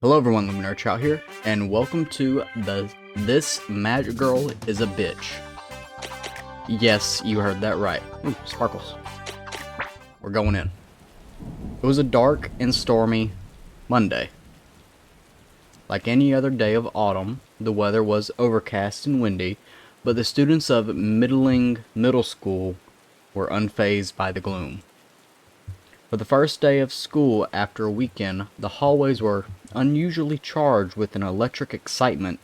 Hello everyone, Luminar Chow here, and welcome to This Magic Girl is a Bitch. Yes, you heard that right. Ooh, sparkles. We're going in. It was a dark and stormy Monday. Like any other day of autumn, the weather was overcast and windy, but the students of Middling Middle School were unfazed by the gloom. For the first day of school after a weekend, the hallways were unusually charged with an electric excitement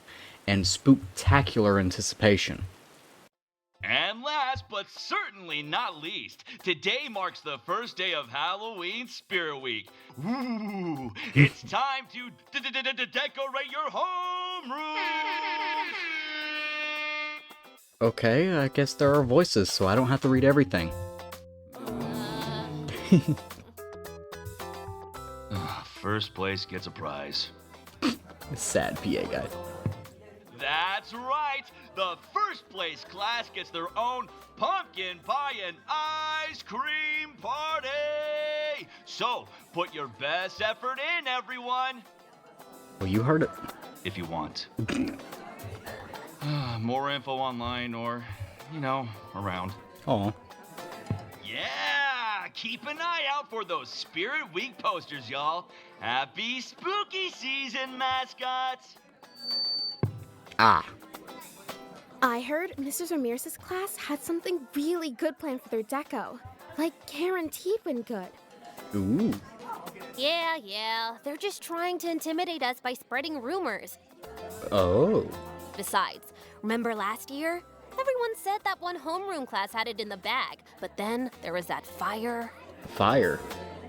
and spooktacular anticipation. And last but certainly not least, today marks the first day of Halloween Spirit Week. Ooh, it's time to decorate your homeroom! Okay, I guess there are voices, so I don't have to read everything. First place gets a prize. Sad PA guy. That's right! The first place class gets their own pumpkin pie and ice cream party! So, put your best effort in, everyone! Well, you heard it. If you want. More info online or, around. Oh, Yeah! Keep an eye out for those Spirit Week posters, y'all. Happy spooky season, mascots! ah. I heard Mrs. Ramirez's class had something really good planned for their deco. Like guaranteed win good. Ooh. Yeah, they're just trying to intimidate us by spreading rumors. Oh. Besides, remember last year? Everyone said that one homeroom class had it in the bag, but then there was that fire. Fire.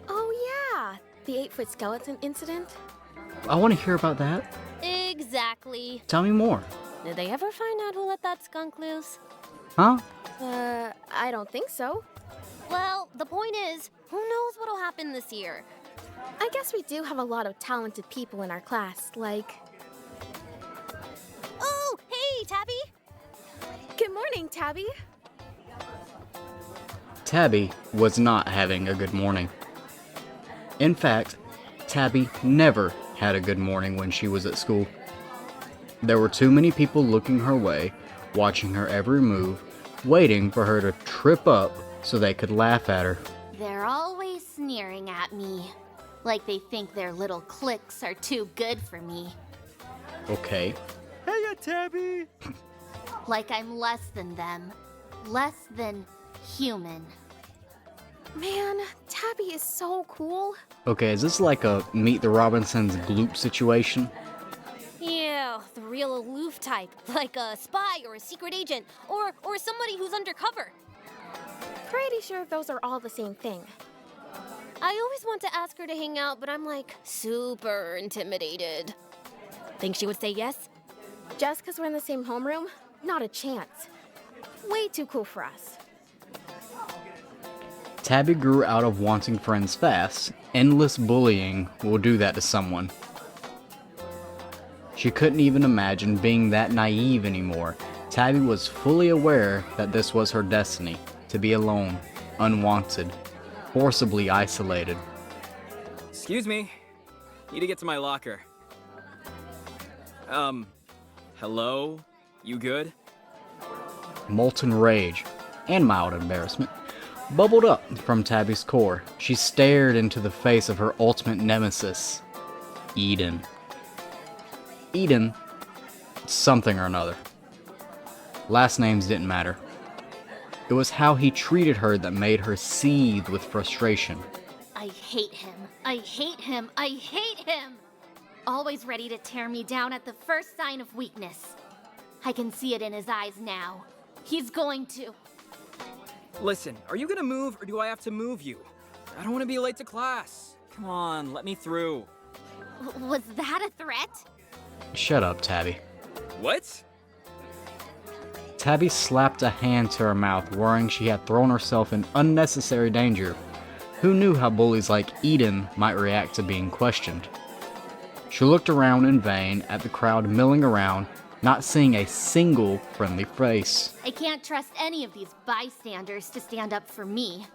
Oh yeah, the 8-foot skeleton incident. I want to hear about that. Exactly. Tell me more. Did they ever find out who let that skunk loose? Huh? I don't think so. Well, the point is, who knows what'll happen this year? I guess we do have a lot of talented people in our class, like... Oh, hey, Tabby! Good morning, Tabby. Tabby was not having a good morning. In fact, Tabby never had a good morning when she was at school. There were too many people looking her way, watching her every move, waiting for her to trip up so they could laugh at her. They're always sneering at me. Like they think their little cliques are too good for me. Okay. Hey, Tabby! Like I'm less than them. Less than human. Man, Tabby is so cool. Okay, is this like a Meet the Robinsons gloop situation? Yeah, the real aloof type, like a spy or a secret agent, or somebody who's undercover. Pretty sure those are all the same thing. I always want to ask her to hang out, but I'm like super intimidated. Think she would say yes? Just because we're in the same homeroom? Not a chance. Way too cool for us. Tabby grew out of wanting friends fast. Endless bullying will do that to someone. She couldn't even imagine being that naive anymore. Tabby was fully aware that this was her destiny, to be alone, unwanted, forcibly isolated. Excuse me. Need to get to my locker. Hello? You good? Molten rage, and mild embarrassment, bubbled up from Tabby's core. She stared into the face of her ultimate nemesis, Eden. Eden, something or another. Last names didn't matter. It was how he treated her that made her seethe with frustration. I hate him. I hate him. I hate him! Always ready to tear me down at the first sign of weakness. I can see it in his eyes now. He's going to. Listen, are you gonna move or do I have to move you? I don't want to be late to class. Come on, let me through. Was that a threat? Shut up, Tabby. What? Tabby slapped a hand to her mouth, worrying she had thrown herself in unnecessary danger. Who knew how bullies like Eden might react to being questioned? She looked around in vain at the crowd milling around, not seeing a single friendly face. I can't trust any of these bystanders to stand up for me.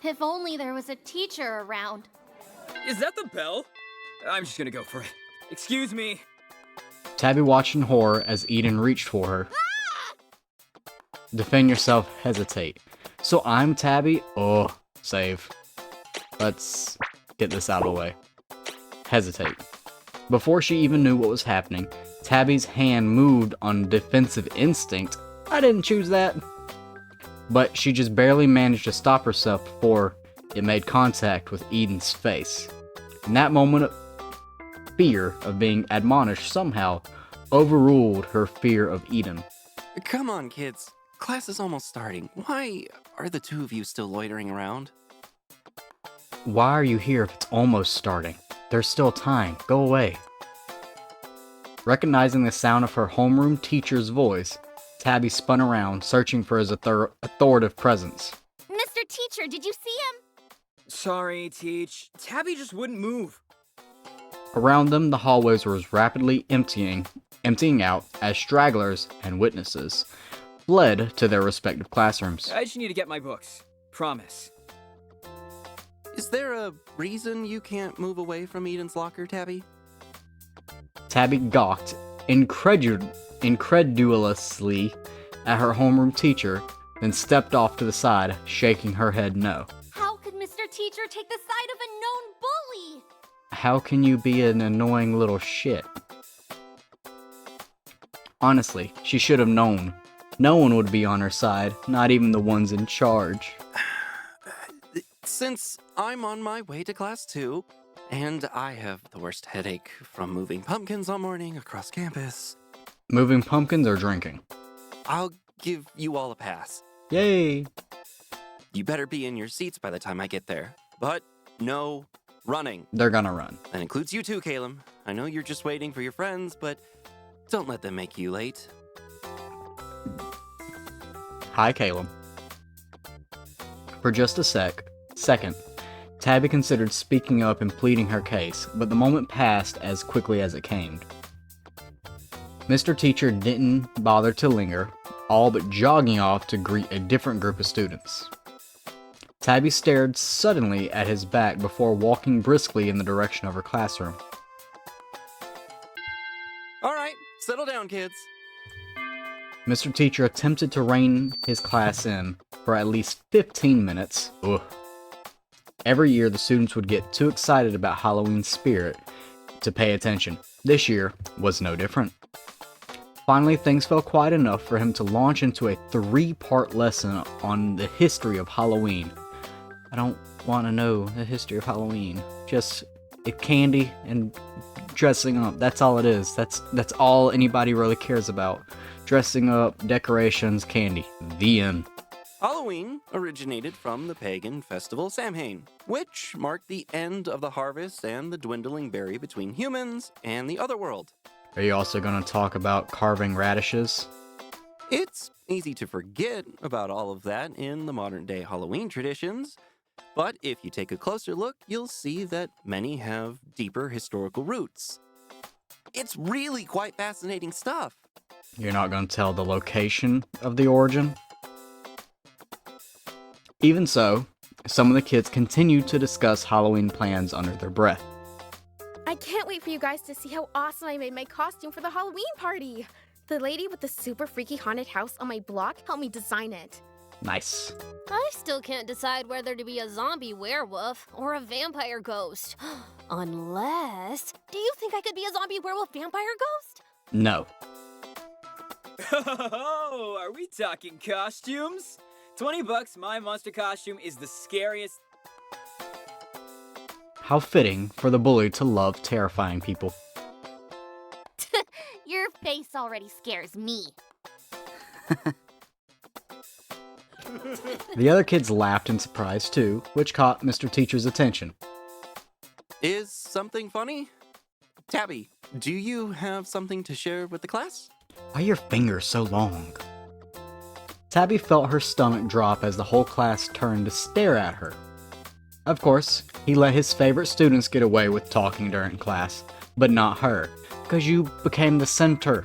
If only there was a teacher around. Is that the bell? I'm just gonna go for it. Excuse me. Tabby watched in horror as Eden reached for her. Defend yourself, hesitate. So I'm Tabby? Oh, save. Let's get this out of the way. Hesitate. Before she even knew what was happening, Tabby's hand moved on defensive instinct. I didn't choose that. But she just barely managed to stop herself before it made contact with Eden's face. In that moment, fear of being admonished somehow overruled her fear of Eden. Come on, kids. Class is almost starting. Why are the two of you still loitering around? Why are you here if it's almost starting? There's still time. Go away. Recognizing the sound of her homeroom teacher's voice, Tabby spun around, searching for his authoritative presence. Mr. Teacher, did you see him? Sorry, Teach. Tabby just wouldn't move. Around them, the hallways were rapidly emptying out as stragglers and witnesses fled to their respective classrooms. I just need to get my books. Promise. Is there a reason you can't move away from Eden's locker, Tabby? Tabby gawked incredulously at her homeroom teacher, then stepped off to the side, shaking her head no. How could Mr. Teacher take the side of a known bully? How can you be an annoying little shit? Honestly, she should have known. No one would be on her side, not even the ones in charge. Since I'm on my way to class too, and I have the worst headache from moving pumpkins all morning across campus, Moving pumpkins or drinking? I'll give you all a pass. Yay! You better be in your seats by the time I get there. But no running. They're gonna run. That includes you too, Caleb. I know you're just waiting for your friends, but don't let them make you late. Hi, Caleb. For just a second, Tabby considered speaking up and pleading her case, but the moment passed as quickly as it came. Mr. Teacher didn't bother to linger, all but jogging off to greet a different group of students. Tabby stared suddenly at his back before walking briskly in the direction of her classroom. All right, settle down, kids. Mr. Teacher attempted to rein his class in for at least 15 minutes. Ugh. Every year, the students would get too excited about Halloween's spirit to pay attention. This year was no different. Finally, things fell quiet enough for him to launch into a 3-part lesson on the history of Halloween. I don't want to know the history of Halloween. Just candy and dressing up. That's all it is. That's all anybody really cares about. Dressing up, decorations, candy. The end. Halloween originated from the pagan festival Samhain, which marked the end of the harvest and the dwindling barrier between humans and the other world. Are you also going to talk about carving radishes? It's easy to forget about all of that in the modern-day Halloween traditions, but if you take a closer look, you'll see that many have deeper historical roots. It's really quite fascinating stuff. You're not going to tell the location of the origin? Even so, some of the kids continued to discuss Halloween plans under their breath. I can't wait for you guys to see how awesome I made my costume for the Halloween party. The lady with the super freaky haunted house on my block helped me design it. Nice. I still can't decide whether to be a zombie werewolf or a vampire ghost. Unless... Do you think I could be a zombie werewolf vampire ghost? No. Oh, are we talking costumes? $20, my monster costume is the scariest. How fitting for the bully to love terrifying people. Your face already scares me. The other kids laughed in surprise too, which caught Mr. Teacher's attention. Is something funny? Tabby, do you have something to share with the class? Why are your fingers so long? Tabby felt her stomach drop as the whole class turned to stare at her. Of course, he let his favorite students get away with talking during class, but not her, because you became the center.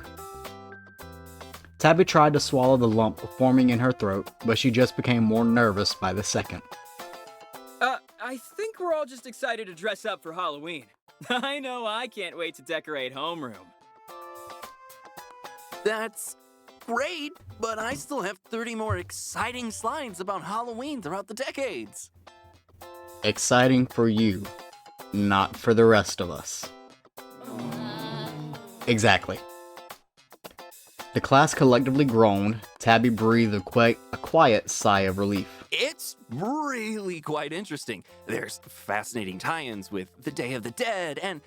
Tabby tried to swallow the lump forming in her throat, but she just became more nervous by the second. I think we're all just excited to dress up for Halloween. I know I can't wait to decorate homeroom. That's great, but I still have 30 more exciting slides about Halloween throughout the decades. Exciting for you, not for the rest of us. Exactly. The class collectively groaned. Tabby breathed a quiet sigh of relief. It's really quite interesting. There's fascinating tie-ins with the Day of the Dead and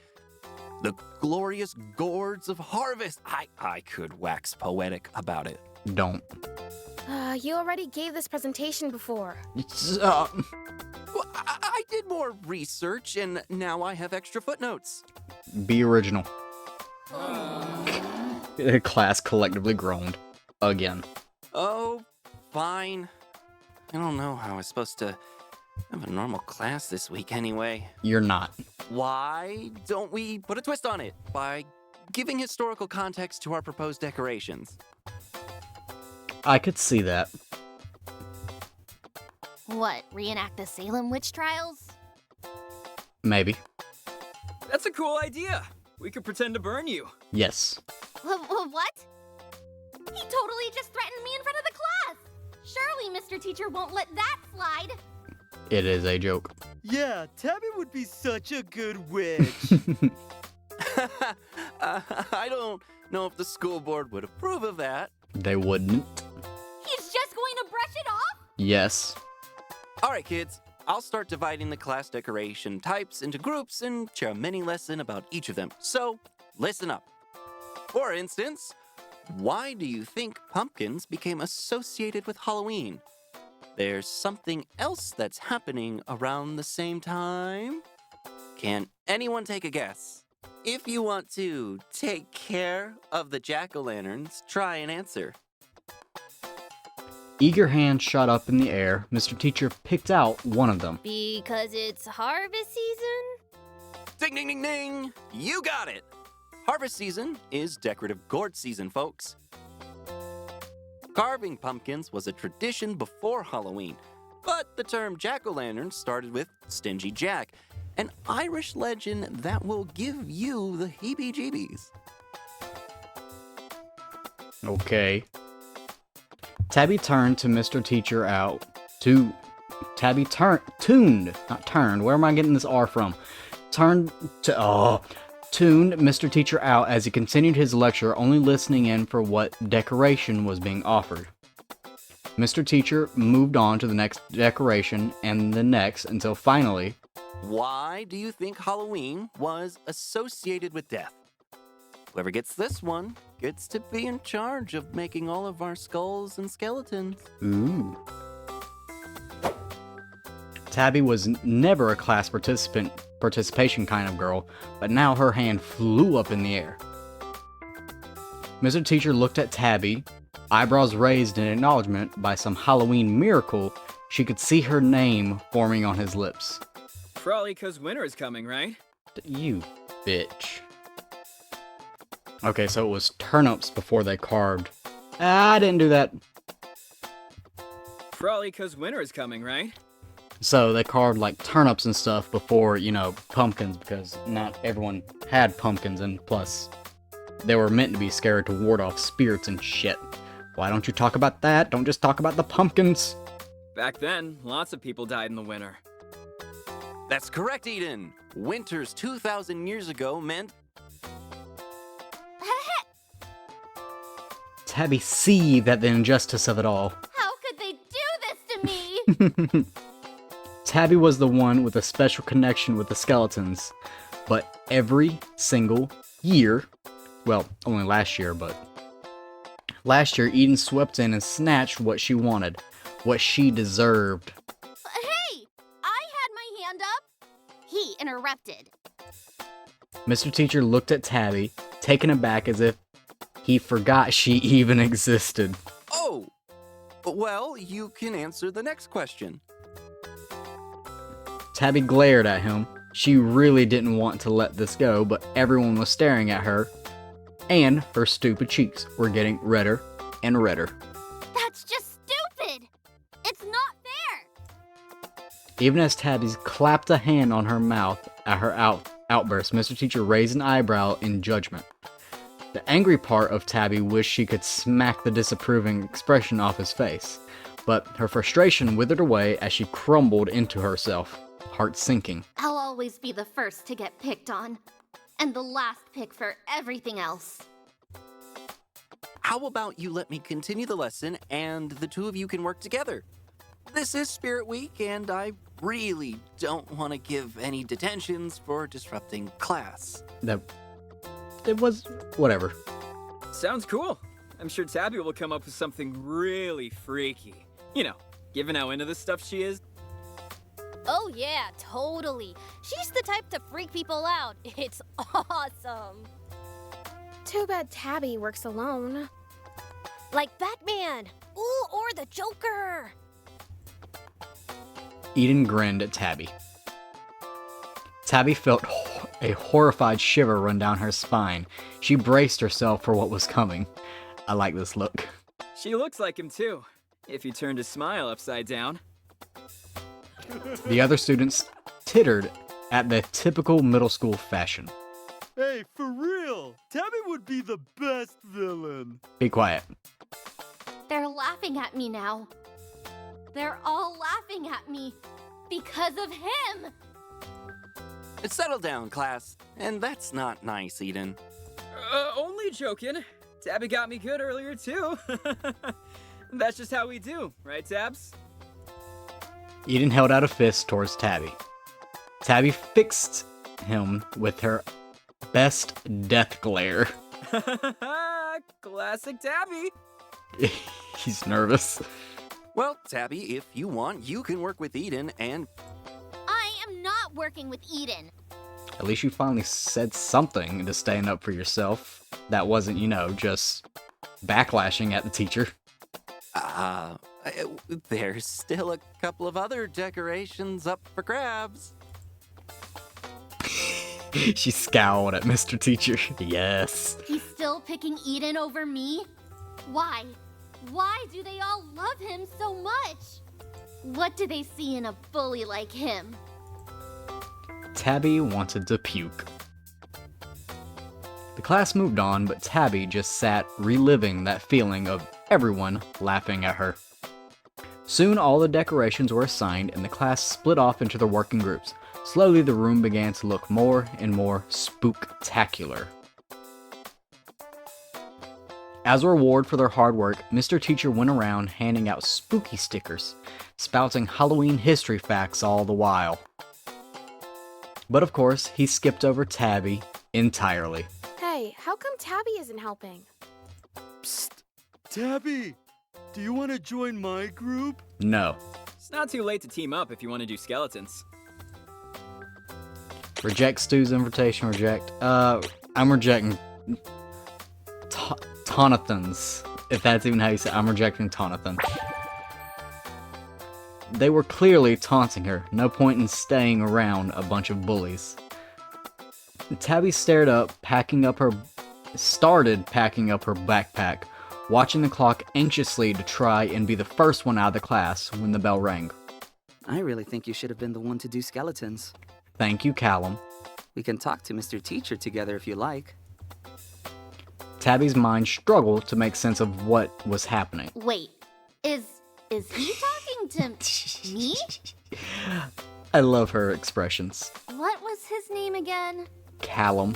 the glorious gourds of harvest. I could wax poetic about it. Don't. You already gave this presentation before. Well, I did more research, and now I have extra footnotes. Be original. The class collectively groaned. Again. Oh, fine. I don't know how I was supposed to have a normal class this week anyway. You're not. Why don't we put a twist on it by giving historical context to our proposed decorations? I could see that. What, reenact the Salem witch trials? Maybe. That's a cool idea. We could pretend to burn you. Yes. What? He totally just threatened me in front of the class! Surely Mr. Teacher won't let that slide! It is a joke. Yeah, Tabby would be such a good witch. I don't know if the school board would approve of that. They wouldn't. He's just going to brush it off? Yes. All right, kids. I'll start dividing the class decoration types into groups and share a mini lesson about each of them. So, listen up. For instance, why do you think pumpkins became associated with Halloween? There's something else that's happening around the same time? Can anyone take a guess? If you want to take care of the jack-o'-lanterns, try and answer. Eager hands shot up in the air. Mr. Teacher picked out one of them. Because it's harvest season? Ding, ding, ding, ding! You got it! Harvest season is decorative gourd season, folks. Carving pumpkins was a tradition before Halloween, but the term jack-o'-lantern started with Stingy Jack, an Irish legend that will give you the heebie-jeebies. Okay. Tabby turned to Mr. Teacher out. Tuned, not turned. Where am I getting this R from? Tuned Mr. Teacher out as he continued his lecture, only listening in for what decoration was being offered. Mr. Teacher moved on to the next decoration and the next until finally... Why do you think Halloween was associated with death? Whoever gets this one gets to be in charge of making all of our skulls and skeletons. Ooh. Tabby was never a class participation kind of girl, but now her hand flew up in the air. Mr. Teacher looked at Tabby, eyebrows raised in acknowledgement by some Halloween miracle. She could see her name forming on his lips. Probably 'cause winter is coming, right? You bitch. Okay, so it was turnips before they carved. I didn't do that. Probably 'cause winter is coming, right? So they carved like turnips and stuff before, pumpkins, because not everyone had pumpkins, and plus, they were meant to be scared to ward off spirits and shit. Why don't you talk about that? Don't just talk about the pumpkins. Back then, lots of people died in the winter. That's correct, Eden. Winters 2,000 years ago meant... Tabby seethed at the injustice of it all. How could they do this to me? Tabby was the one with a special connection with the skeletons. But every single year, well, only last year, but... Last year, Eden swept in and snatched what she wanted. What she deserved. Hey! I had my hand up! He interrupted. Mr. Teacher looked at Tabby, taken aback as if he forgot she even existed. Oh! Well, you can answer the next question. Tabby glared at him. She really didn't want to let this go, but everyone was staring at her, and her stupid cheeks were getting redder and redder. That's just stupid! It's not fair! Even as Tabby clapped a hand on her mouth at outburst, Mr. Teacher raised an eyebrow in judgment. The angry part of Tabby wished she could smack the disapproving expression off his face, but her frustration withered away as she crumbled into herself, heart sinking. I'll always be the first to get picked on, and the last pick for everything else. How about you let me continue the lesson and the two of you can work together? This is Spirit Week, and I really don't want to give any detentions for disrupting class. It was whatever. Sounds cool. I'm sure Tabby will come up with something really freaky. You know, given how into this stuff she is. Oh yeah, totally. She's the type to freak people out. It's awesome. Too bad Tabby works alone. Like Batman. Ooh, or the Joker. Eden grinned at Tabby. Tabby felt a horrified shiver run down her spine. She braced herself for what was coming. I like this look. She looks like him too, if you turned his smile upside down. The other students tittered at the typical middle school fashion. Hey, for real, Tabby would be the best villain. Be quiet. They're laughing at me now. They're all laughing at me because of him. Settle down, class. And that's not nice, Eden. Only joking. Tabby got me good earlier too. That's just how we do, right, Tabs? Eden held out a fist towards Tabby. Tabby fixed him with her best death glare. Classic Tabby. He's nervous. Well, Tabby, if you want, you can work with Eden and... I am not working with Eden. At least you finally said something to stand up for yourself. That wasn't, just backlashing at the teacher. There's still a couple of other decorations up for grabs. She scowled at Mr. Teacher. Yes. He's still picking Eden over me? Why? Why do they all love him so much? What do they see in a bully like him? Tabby wanted to puke. The class moved on, but Tabby just sat reliving that feeling of everyone laughing at her. Soon all the decorations were assigned and the class split off into their working groups. Slowly the room began to look more and more spooktacular. As a reward for their hard work, Mr. Teacher went around handing out spooky stickers, spouting Halloween history facts all the while. But of course, he skipped over Tabby entirely. Hey, how come Tabby isn't helping? Psst, Tabby, do you want to join my group? No. It's not too late to team up if you want to do skeletons. Reject Stu's invitation, reject. I'm rejecting Tonathans. If that's even how you say it, I'm rejecting Tonathan. They were clearly taunting her. No point in staying around a bunch of bullies. Tabby started packing up her backpack, watching the clock anxiously to try and be the first one out of the class when the bell rang. I really think you should have been the one to do skeletons. Thank you, Callum. We can talk to Mr. Teacher together if you like. Tabby's mind struggled to make sense of what was happening. Wait, is he talking to me? I love her expressions. What was his name again? Callum.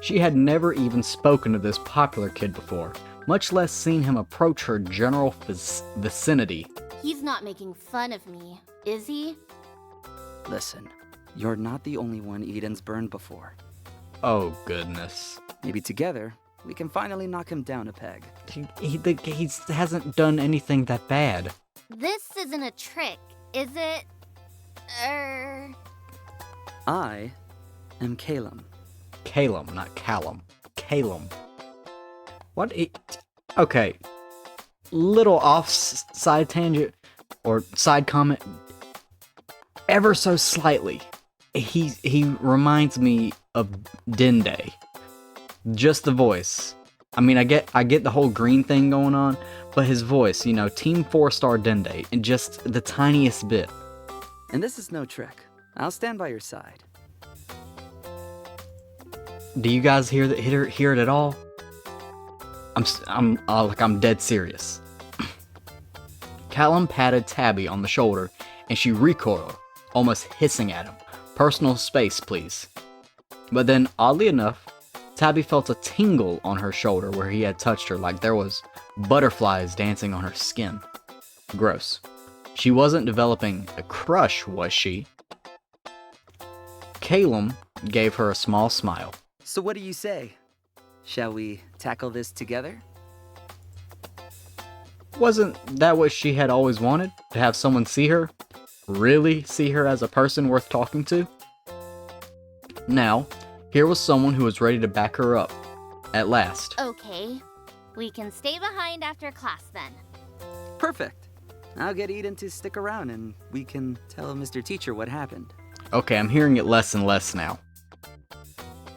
She had never even spoken to this popular kid before, much less seen him approach her general vicinity. He's not making fun of me, is he? Listen, you're not the only one Eden's burned before. Oh, goodness. Maybe together, we can finally knock him down a peg. He hasn't done anything that bad. This isn't a trick, is it? I am Calum. Calum, not Callum. Calum. What? Okay. Little side tangent, or side comment. Ever so slightly. He reminds me of Dende. Just the voice. I mean, I get the whole green thing going on, but his voice, Team 4-star Dende, and just the tiniest bit. And this is no trick. I'll stand by your side. Do you guys hear it at all? I'm dead serious. Callum patted Tabby on the shoulder, and she recoiled, almost hissing at him. Personal space, please. But then, oddly enough, Tabby felt a tingle on her shoulder where he had touched her, like there was butterflies dancing on her skin. Gross. She wasn't developing a crush, was she? Calum gave her a small smile. So what do you say? Shall we tackle this together? Wasn't that what she had always wanted? To have someone see her? Really see her as a person worth talking to? Now, here was someone who was ready to back her up. At last. Okay. We can stay behind after class then. Perfect. I'll get Eden to stick around and we can tell Mr. Teacher what happened. Okay, I'm hearing it less and less now.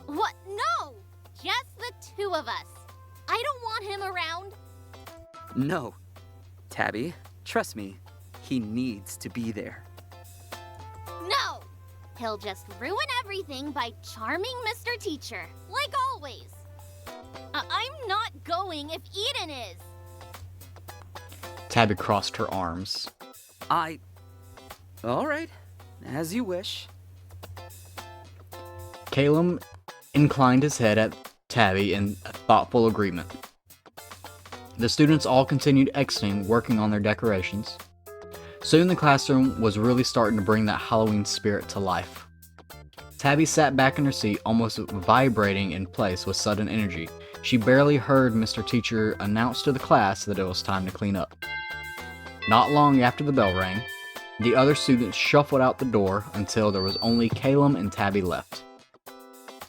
What? No! Just the two of us. I don't want him around. No. Tabby, trust me, he needs to be there. No! He'll just ruin everything by charming Mr. Teacher, like always. I'm not going if Eden is. Tabby crossed her arms. All right, as you wish. Calum inclined his head at Tabby in thoughtful agreement. The students all continued exiting, working on their decorations. Soon the classroom was really starting to bring that Halloween spirit to life. Tabby sat back in her seat, almost vibrating in place with sudden energy. She barely heard Mr. Teacher announce to the class that it was time to clean up. Not long after the bell rang, the other students shuffled out the door until there was only Calum and Tabby left.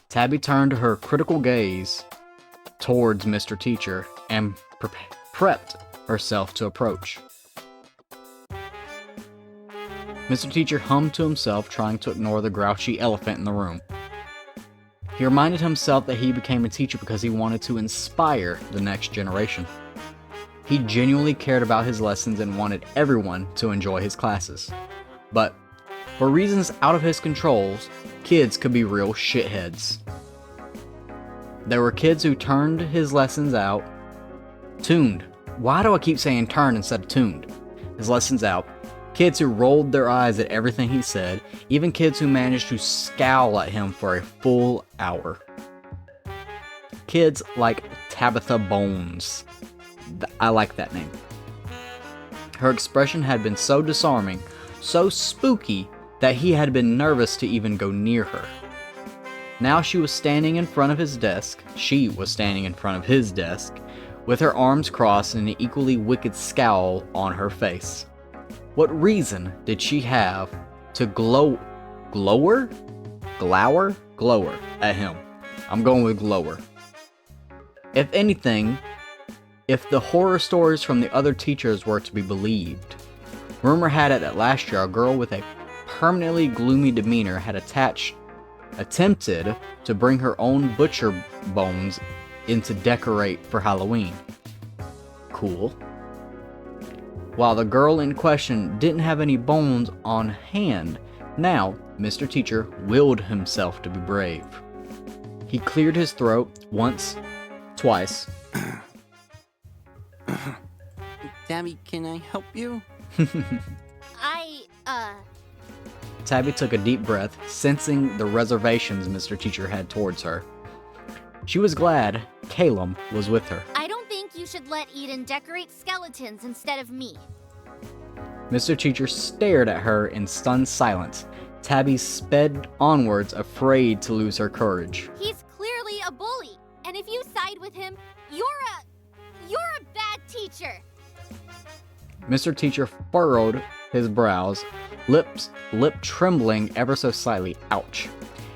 Tabby turned her critical gaze towards Mr. Teacher and prepped herself to approach. Mr. Teacher hummed to himself, trying to ignore the grouchy elephant in the room. He reminded himself that he became a teacher because he wanted to inspire the next generation. He genuinely cared about his lessons and wanted everyone to enjoy his classes. But, for reasons out of his controls, kids could be real shitheads. There were kids who turned his lessons out, tuned. Why do I keep saying turned instead of tuned? His lessons out. Kids who rolled their eyes at everything he said, even kids who managed to scowl at him for a full hour. Kids like Tabitha Bones. I like that name. Her expression had been so disarming, so spooky, that he had been nervous to even go near her. Now she was standing in front of his desk, with her arms crossed and an equally wicked scowl on her face. What reason did she have to glower at him? I'm going with glower. If anything, if the horror stories from the other teachers were to be believed, rumor had it that last year a girl with a permanently gloomy demeanor had attempted to bring her own butcher bones in to decorate for Halloween. Cool. While the girl in question didn't have any bones on hand, now Mr. Teacher willed himself to be brave. He cleared his throat once, twice. Tabby, can I help you? Tabby took a deep breath, sensing the reservations Mr. Teacher had towards her. She was glad Calum was with her. I don't think you should let Eden decorate skeletons instead of me. Mr. Teacher stared at her in stunned silence. Tabby sped onwards, afraid to lose her courage. He's clearly a bully, and if you side with him, you're a bad teacher. Mr. Teacher furrowed his brows, lip trembling ever so slightly. Ouch.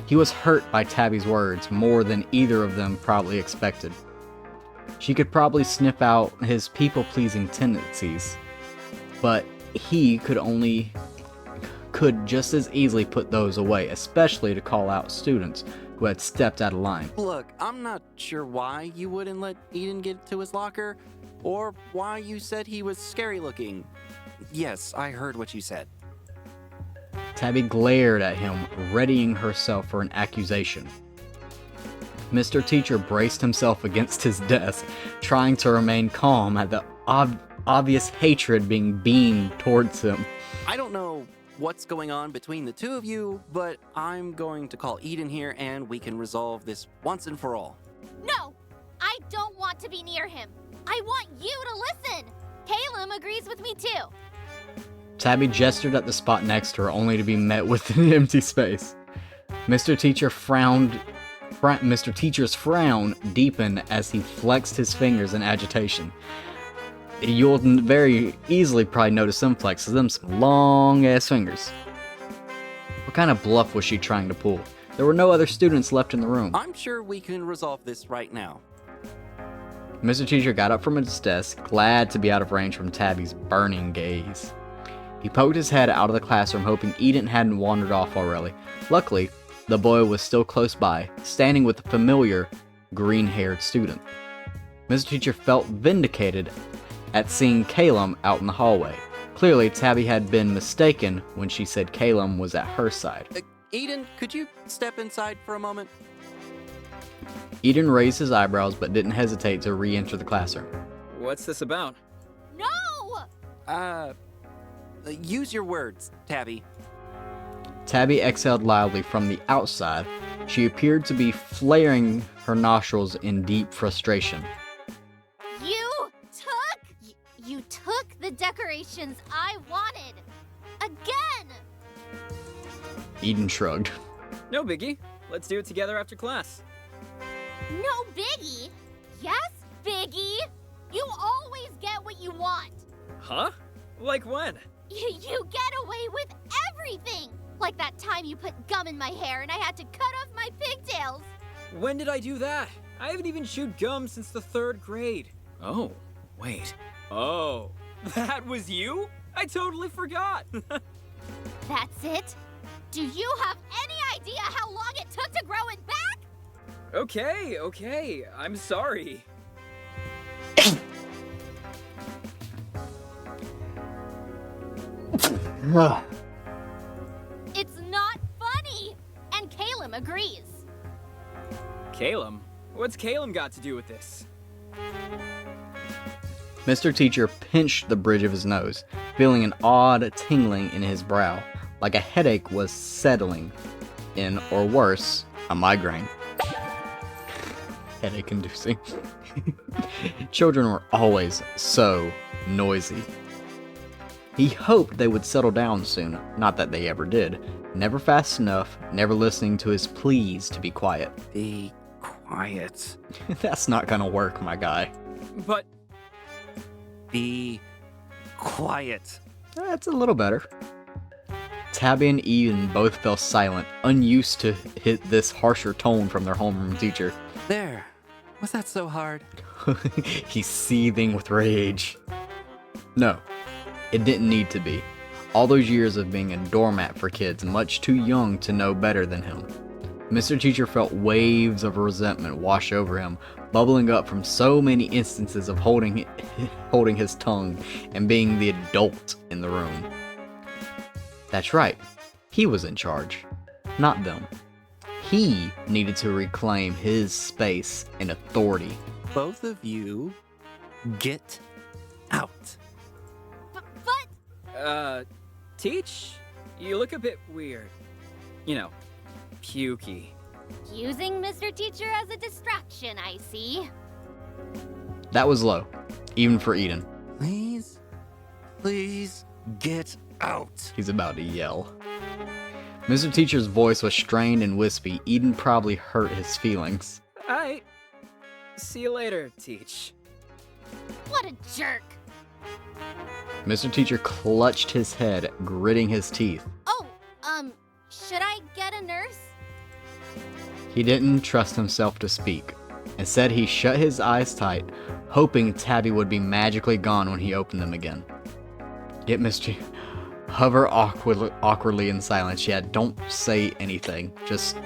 He was hurt by Tabby's words more than either of them probably expected. She could probably sniff out his people-pleasing tendencies, but he could just as easily put those away, especially to call out students who had stepped out of line. Look, I'm not sure why you wouldn't let Eden get to his locker, or why you said he was scary looking. Yes, I heard what you said. Tabby glared at him, readying herself for an accusation. Mr. Teacher braced himself against his desk, trying to remain calm at the obvious hatred being beamed towards him. I don't know what's going on between the two of you, but I'm going to call Eden here and we can resolve this once and for all. No! I don't want to be near him. I want you to listen. Caleb agrees with me too. Tabby gestured at the spot next to her, only to be met with an empty space. Mr. Teacher's frown deepened as he flexed his fingers in agitation. You'll very easily probably notice them flexes, them some long-ass fingers. What kind of bluff was she trying to pull? There were no other students left in the room. I'm sure we can resolve this right now. Mr. Teacher got up from his desk, glad to be out of range from Tabby's burning gaze. He poked his head out of the classroom, hoping Eden hadn't wandered off already. Luckily, the boy was still close by, standing with the familiar green-haired student. Mr. Teacher felt vindicated at seeing Caleb out in the hallway. Clearly, Tabby had been mistaken when she said Caleb was at her side. Eden, could you step inside for a moment? Eden raised his eyebrows but didn't hesitate to re-enter the classroom. What's this about? No! Use your words, Tabby. Tabby exhaled loudly from the outside. She appeared to be flaring her nostrils in deep frustration. You took the decorations I wanted. Again! Eden shrugged. No biggie. Let's do it together after class. No biggie. Yes, biggie. You always get what you want. Huh? Like when? You get away with everything. Like that time you put gum in my hair and I had to cut off my pigtails. When did I do that? I haven't even chewed gum since the 3rd grade. Oh, wait. Oh, that was you? I totally forgot. That's it? Do you have any idea how long it took to grow it back? Okay. I'm sorry. It's not funny. And Caleb agrees. Caleb? What's Caleb got to do with this? Mr. Teacher pinched the bridge of his nose, feeling an odd tingling in his brow, like a headache was settling in, or worse, a migraine. Headache-inducing. Children were always so noisy. He hoped they would settle down soon, not that they ever did. Never fast enough, never listening to his pleas to be quiet. Be quiet. That's not gonna work, my guy. But... Be quiet. That's a little better. Tabby and Eden both fell silent, unused to hit this harsher tone from their homeroom teacher. There. Was that so hard? He's seething with rage. No, it didn't need to be. All those years of being a doormat for kids much too young to know better than him. Mr. Teacher felt waves of resentment wash over him, bubbling up from so many instances of holding his tongue and being the adult in the room. That's right, he was in charge, not them. He needed to reclaim his space and authority. Both of you, get out. But... Teach? You look a bit weird. You know, pukey. Using Mr. Teacher as a distraction, I see. That was low, even for Eden. Please, get out. He's about to yell. Mr. Teacher's voice was strained and wispy. Eden probably hurt his feelings. Alright. See you later, Teach. What a jerk. Mr. Teacher clutched his head, gritting his teeth. Oh, should I get a nurse? He didn't trust himself to speak. Instead, he shut his eyes tight, hoping Tabby would be magically gone when he opened them again. Yet Mr. Hover awkwardly in silence. Yeah, don't say anything. Just...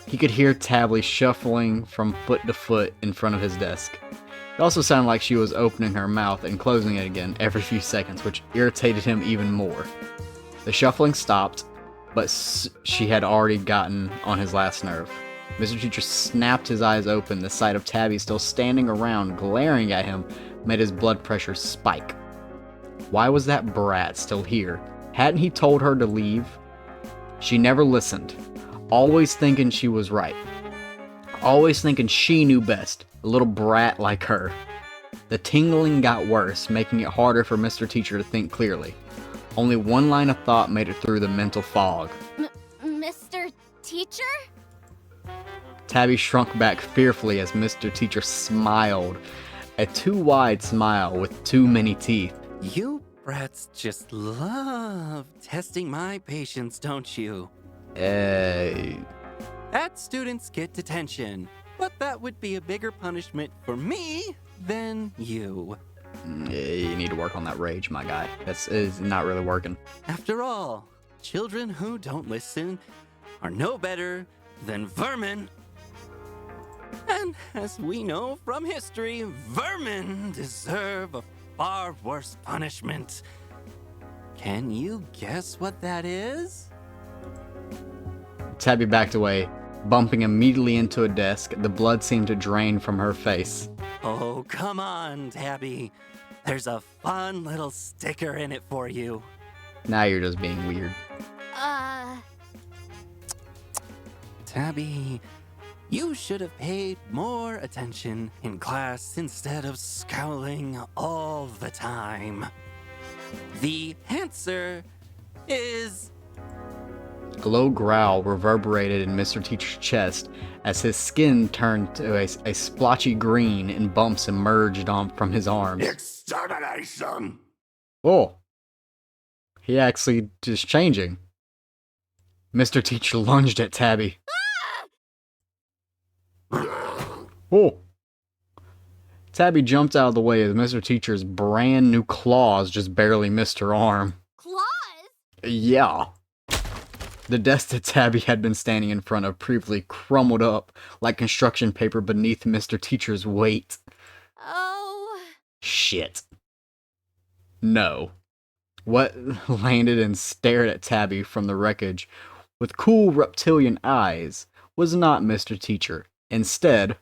He could hear Tabby shuffling from foot to foot in front of his desk. It also sounded like she was opening her mouth and closing it again every few seconds, which irritated him even more. The shuffling stopped, but she had already gotten on his last nerve. Mr. Teacher snapped his eyes open. The sight of Tabby still standing around, glaring at him, made his blood pressure spike. Why was that brat still here? Hadn't he told her to leave? She never listened, always thinking she was right. Always thinking she knew best, a little brat like her. The tingling got worse, making it harder for Mr. Teacher to think clearly. Only one line of thought made it through the mental fog. Mr. Teacher? Tabby shrunk back fearfully as Mr. Teacher smiled. A too wide smile with too many teeth. You brats just love testing my patience, don't you? That students get detention, but that would be a bigger punishment for me than you. You need to work on that rage, my guy. Is not really working. After all, children who don't listen are no better than vermin. And as we know from history, vermin deserve a far worse punishment. Can you guess what that is? Tabby backed away, bumping immediately into a desk. The blood seemed to drain from her face. Oh, come on, Tabby. There's a fun little sticker in it for you. Now you're just being weird. Tabby, you should have paid more attention in class instead of scowling all the time. The answer is... A low growl reverberated in Mr. Teacher's chest as his skin turned to a splotchy green and bumps emerged from his arms. Extermination! Oh. He actually is changing. Mr. Teacher lunged at Tabby. Oh. Tabby jumped out of the way as Mr. Teacher's brand new claws just barely missed her arm. Claws? Yeah. The desk that Tabby had been standing in front of previously crumbled up like construction paper beneath Mr. Teacher's weight. Oh. Shit. No. What landed and stared at Tabby from the wreckage with cool reptilian eyes was not Mr. Teacher. Instead...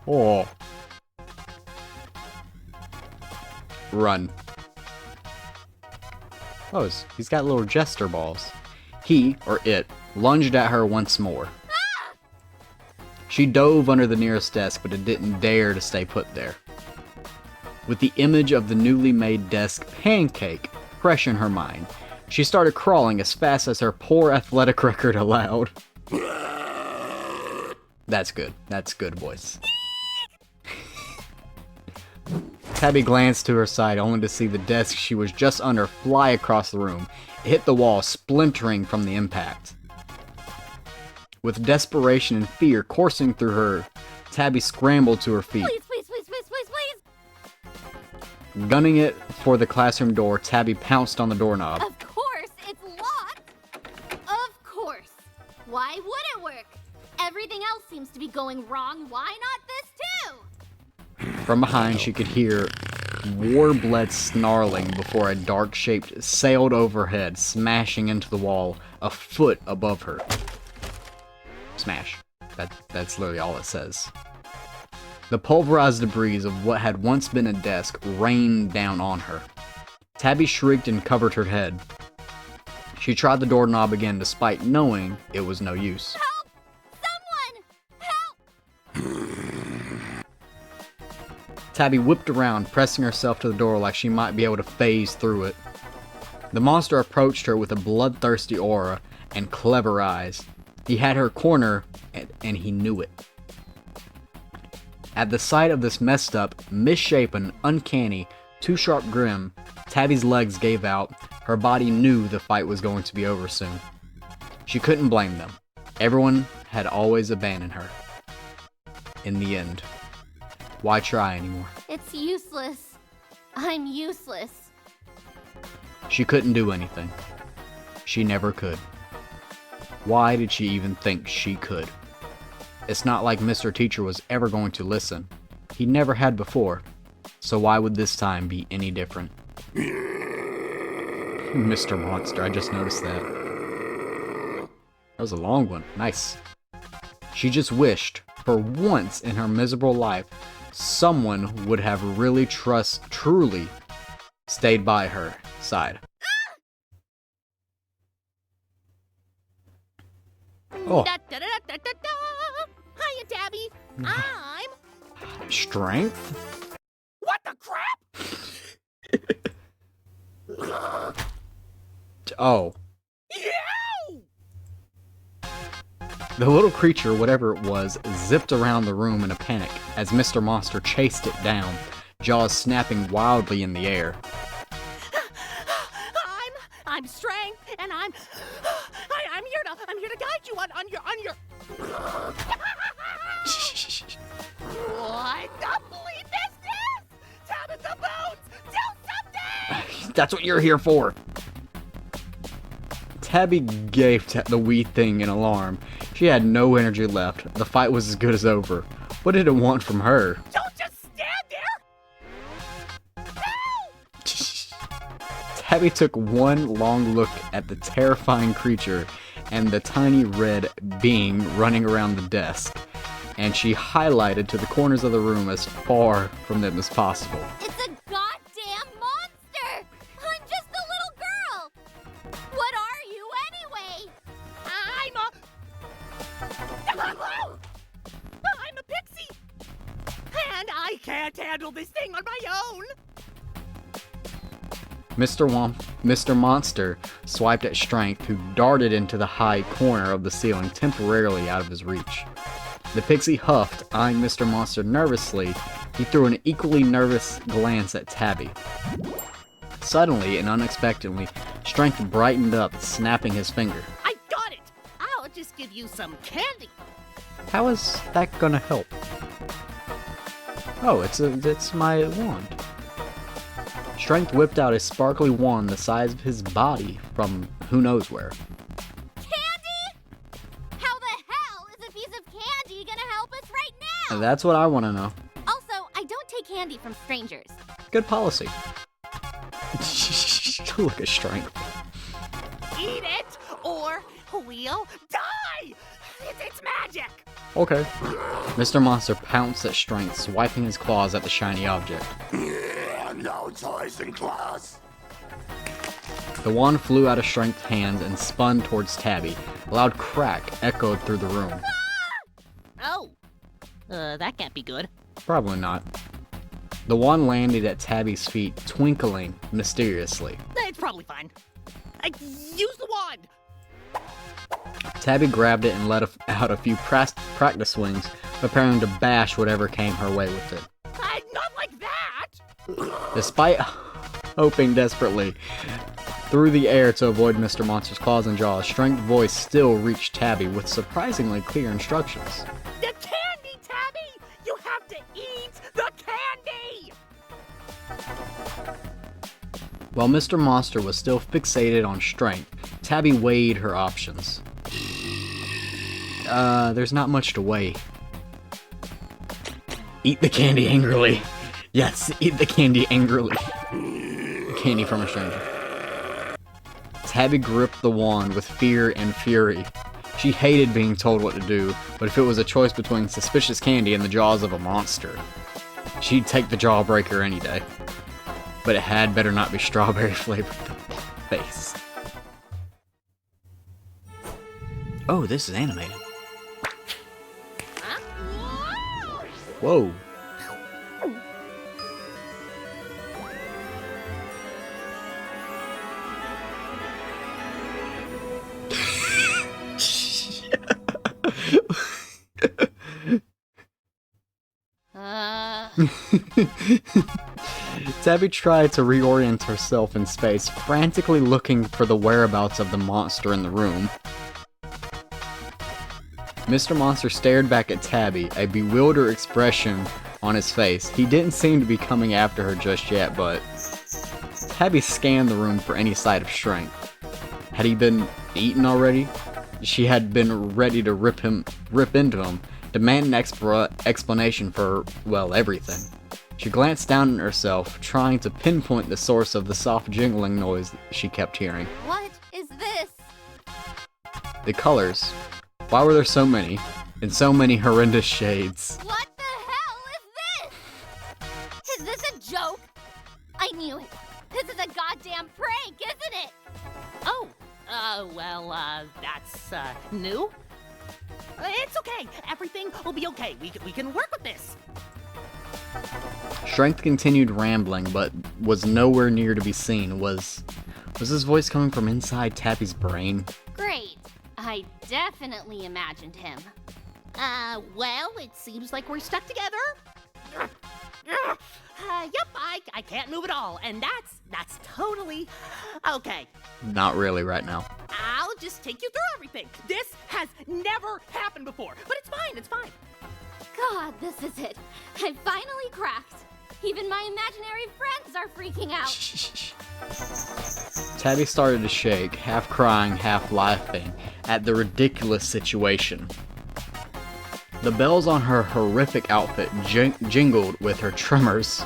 Oh. Run. Oh, he's got little jester balls. He, or it, lunged at her once more. She dove under the nearest desk, but it didn't dare to stay put there. With the image of the newly made desk pancake fresh in her mind, she started crawling as fast as her poor athletic record allowed. That's good. That's good, boys. Tabby glanced to her side, only to see the desk she was just under fly across the room. It hit the wall, splintering from the impact. With desperation and fear coursing through her, Tabby scrambled to her feet. Please, please, please, please, please, please! Gunning it for the classroom door, Tabby pounced on the doorknob. Of course, it's locked! Of course! Why would it work? Everything else seems to be going wrong, why not this too? From behind, she could hear war-bled snarling before a dark-shaped sailed overhead, smashing into the wall a foot above her. Smash. That's literally all it says. The pulverized debris of what had once been a desk rained down on her. Tabby shrieked and covered her head. She tried the doorknob again despite knowing it was no use. Help! Someone! Help! Tabby whipped around, pressing herself to the door like she might be able to phase through it. The monster approached her with a bloodthirsty aura and clever eyes. He had her cornered, and he knew it. At the sight of this messed up, misshapen, uncanny, too sharp grin, Tabby's legs gave out. Her body knew the fight was going to be over soon. She couldn't blame them. Everyone had always abandoned her. In the end. Why try anymore? It's useless. I'm useless. She couldn't do anything. She never could. Why did she even think she could? It's not like Mr. Teacher was ever going to listen. He never had before. So why would this time be any different? Mr. Monster, I just noticed that. was a long one. Nice. She just wished, for once in her miserable life, someone would have really truly stayed by her side. Oh. Hiya, Tabby. I'm... Strength? What the crap? Oh. Yow! The little creature, whatever it was, zipped around the room in a panic as Mr. Monster chased it down, jaws snapping wildly in the air. I'm Strength, and I'm here to guide you on your. What the bleep is this? Tabitha Bones, do something! That's what you're here for. Tabby gaped at the wee thing in alarm. She had no energy left. The fight was as good as over. What did it want from her? Don't just stand there! Tabby took one long look at the terrifying creature and the tiny red being running around the desk, and she highlighted to the corners of the room as far from them as possible. It's a goddamn monster! I'm just a little girl! What are you anyway? I'm a pixie! And I can't handle this thing on my own! Mr. Monster swiped at Strength, who darted into the high corner of the ceiling, temporarily out of his reach. The pixie huffed, eyeing Mr. Monster nervously. He threw an equally nervous glance at Tabby. Suddenly and unexpectedly, Strength brightened up, snapping his finger. I got it! I'll just give you some candy! How is that gonna help? Oh, it's my wand. Strength whipped out a sparkly wand the size of his body from who knows where. Candy? How the hell is a piece of candy gonna help us right now? That's what I want to know. Also, I don't take candy from strangers. Good policy. Look at Strength. Eat it, or we'll die! It's magic! Okay. Mr. Monster pounced at Strength, swiping his claws at the shiny object. No toys in class. The wand flew out of Strength's hands and spun towards Tabby. A loud crack echoed through the room. Oh. That can't be good. Probably not. The wand landed at Tabby's feet, twinkling mysteriously. It's probably fine. Use the wand! Tabby grabbed it and let out a few practice swings, preparing to bash whatever came her way with it. Not like that! Despite hoping desperately through the air to avoid Mr. Monster's claws and jaws, Strength's voice still reached Tabby with surprisingly clear instructions. The candy, Tabby! You have to eat the candy! While Mr. Monster was still fixated on Strength, Tabby weighed her options. There's not much to weigh. Eat the candy angrily. Yes, eat the candy angrily. Candy from a stranger. Tabby gripped the wand with fear and fury. She hated being told what to do, but if it was a choice between suspicious candy and the jaws of a monster, she'd take the jawbreaker any day. But it had better not be strawberry flavored. Face. Oh, this is animated. Whoa. Tabby tried to reorient herself in space, frantically looking for the whereabouts of the monster in the room. Mr. Monster stared back at Tabby, a bewildered expression on his face. He didn't seem to be coming after her just yet, but Tabby scanned the room for any sign of Strength. Had he been eaten already? She had been ready to rip into him, demand an explanation for, well, everything. She glanced down at herself, trying to pinpoint the source of the soft jingling noise she kept hearing. What is this? The colors. Why were there so many? In so many horrendous shades. What the hell is this? Is this a joke? I knew it. This is a goddamn prank, isn't it? Oh, that's new. It's okay. Everything will be okay. We can work with this. Strength continued rambling, but was nowhere near to be seen. Was his voice coming from inside Tabby's brain? Great. I definitely imagined him. Well, it seems like we're stuck together. Yep, I can't move at all, and that's totally okay. Not really right now. I'll just take you through everything. This has never happened before, but it's fine, it's fine. God, this is it. I finally cracked. Even my imaginary friends are freaking out. Tabby started to shake, half crying, half laughing at the ridiculous situation. The bells on her horrific outfit jingled with her tremors.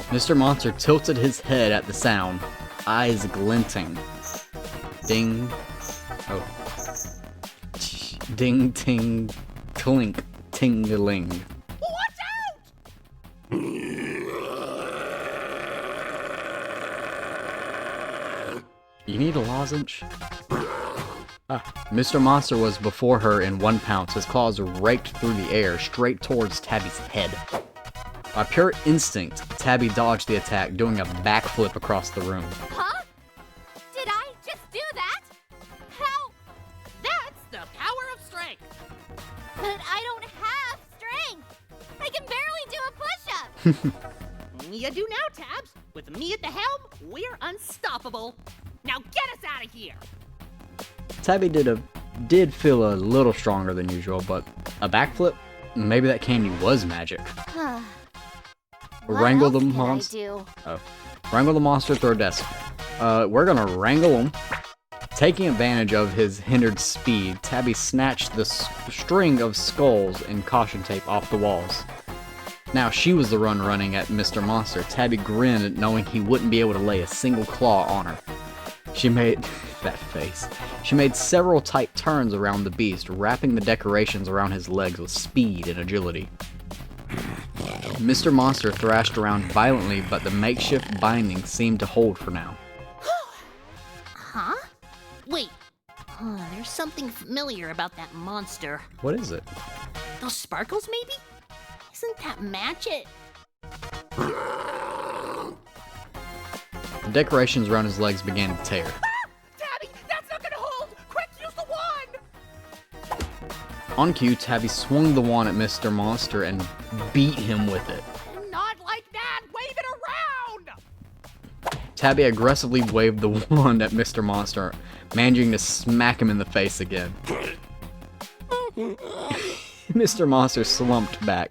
Mr. Monster tilted his head at the sound, eyes glinting. Ding. Oh. Ding, ting, clink, ting-a-ling. Watch out! You need a lozenge? Mr. Monster was before her in one pounce, his claws raked through the air, straight towards Tabby's head. By pure instinct, Tabby dodged the attack, doing a backflip across the room. Huh? Did I just do that? How? That's the power of strength. But I don't have strength. I can barely do a push-up. You do now, Tabs. With me at the helm, we're unstoppable. Now get us out of here. Tabby did feel a little stronger than usual, but a backflip? Maybe that candy was magic. Wrangle the monster. Wrangle the monster through a desk. We're gonna wrangle him. Taking advantage of his hindered speed, Tabby snatched the string of skulls and caution tape off the walls. Now she was the one running at Mr. Monster. Tabby grinned, knowing he wouldn't be able to lay a single claw on her. She made that face. She made several tight turns around the beast, wrapping the decorations around his legs with speed and agility. Mr. Monster thrashed around violently, but the makeshift binding seemed to hold for now. Huh? Wait. There's something familiar about that monster. What is it? Those sparkles, maybe? Isn't that magic? The decorations around his legs began to tear. Tabby, that's not gonna hold! Quick, use the wand! On cue, Tabby swung the wand at Mr. Monster and beat him with it. Not like that! Wave it around! Tabby aggressively waved the wand at Mr. Monster, managing to smack him in the face again. Mr. Monster slumped back,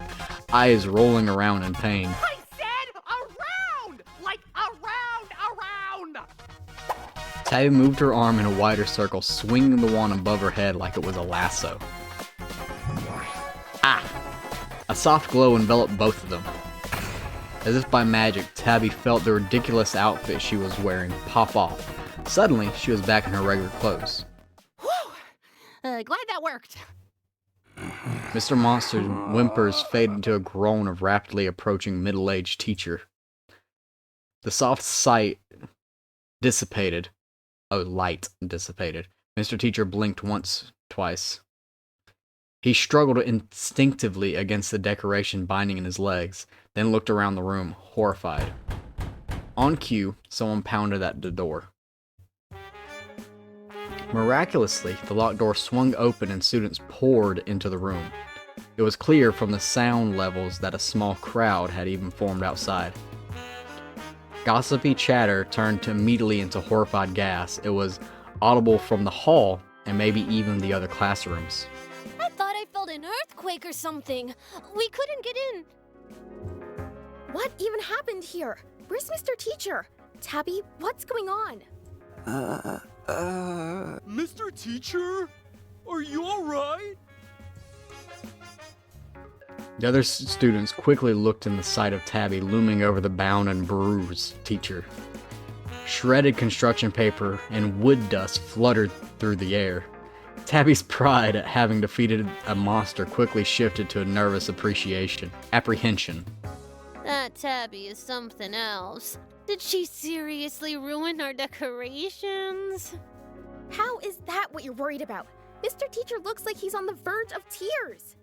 eyes rolling around in pain. I said around! Like around! Tabby moved her arm in a wider circle, swinging the wand above her head like it was a lasso. Ah! A soft glow enveloped both of them. As if by magic, Tabby felt the ridiculous outfit she was wearing pop off. Suddenly, she was back in her regular clothes. Whew! Glad that worked. Mr. Monster's whimpers faded into a groan of rapidly approaching middle-aged teacher. The soft sight dissipated. Oh, light dissipated. Mr. Teacher blinked once, twice. He struggled instinctively against the decoration binding in his legs, then looked around the room, horrified. On cue, someone pounded at the door. Miraculously, the locked door swung open and students poured into the room. It was clear from the sound levels that a small crowd had even formed outside. Gossipy chatter turned immediately into horrified gas. It was audible from the hall and maybe even the other classrooms. I thought I felt an earthquake or something. We couldn't get in. What even happened here? Where's Mr. Teacher? Tabby, what's going on? Mr. Teacher? Are you alright? The other students quickly looked in the sight of Tabby looming over the bound and bruised teacher. Shredded construction paper and wood dust fluttered through the air. Tabby's pride at having defeated a monster quickly shifted to a nervous apprehension. That Tabby is something else. Did she seriously ruin our decorations? How is that what you're worried about? Mr. Teacher looks like he's on the verge of tears.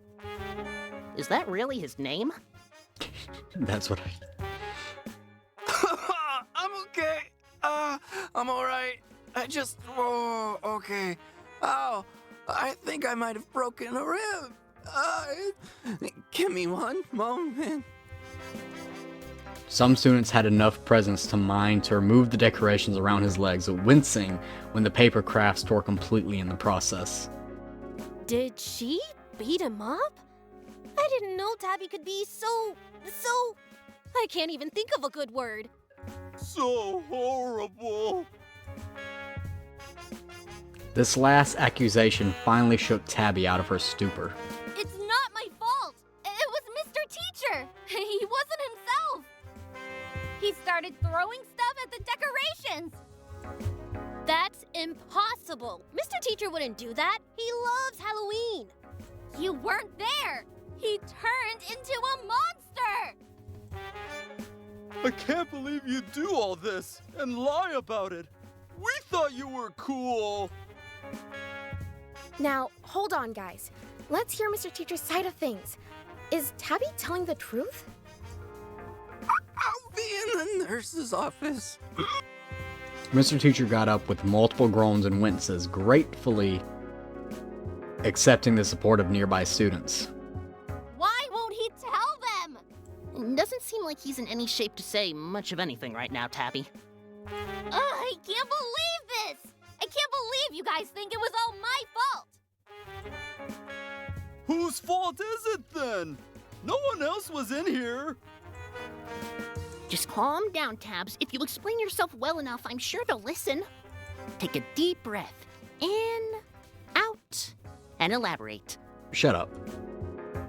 Is that really his name? That's what I'm okay. I'm alright. Okay. Oh, I think I might have broken a rib. Give me one moment. Some students had enough presence to mind to remove the decorations around his legs, wincing when the paper crafts tore completely in the process. Did she beat him up? I didn't know Tabby could be so... I can't even think of a good word. So horrible. This last accusation finally shook Tabby out of her stupor. It's not my fault. It was Mr. Teacher. He wasn't himself. He started throwing stuff at the decorations. That's impossible. Mr. Teacher wouldn't do that. He loves Halloween. You weren't there. He turned into a monster. I can't believe you do all this and lie about it. We thought you were cool. Now, hold on, guys. Let's hear Mr. Teacher's side of things. Is Tabby telling the truth? I'll be in the nurse's office. Mr. Teacher got up with multiple groans and winces, gratefully accepting the support of nearby students. Why won't he tell them? Doesn't seem like he's in any shape to say much of anything right now, Tabby. I can't believe this. I can't believe you guys think it was all my fault. Whose fault is it then? No one else was in here. Just calm down, Tabs. If you explain yourself well enough, I'm sure they'll listen. Take a deep breath. In, out, and elaborate. Shut up.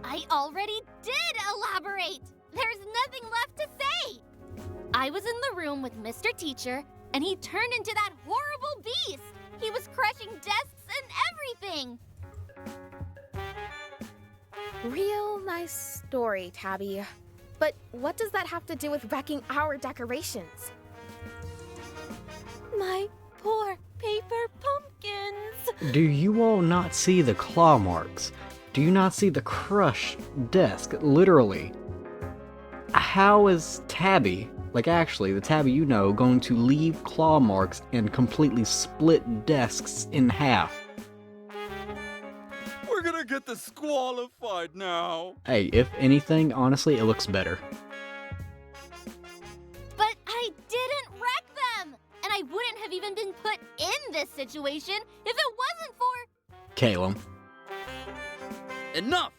I already did elaborate. There's nothing left to say. I was in the room with Mr. Teacher, and he turned into that horrible beast. He was crushing desks and everything. Real nice story, Tabby. But what does that have to do with wrecking our decorations? My poor paper pumpkins. Do you all not see the claw marks? Do you not see the crushed desk? Literally. How is Tabby, like actually the Tabby you know, going to leave claw marks and completely split desks in half? We're gonna get disqualified now. Hey, if anything, honestly, it looks better. But I didn't wreck them. And I wouldn't have even been put in this situation if it wasn't for... Caleb. Enough!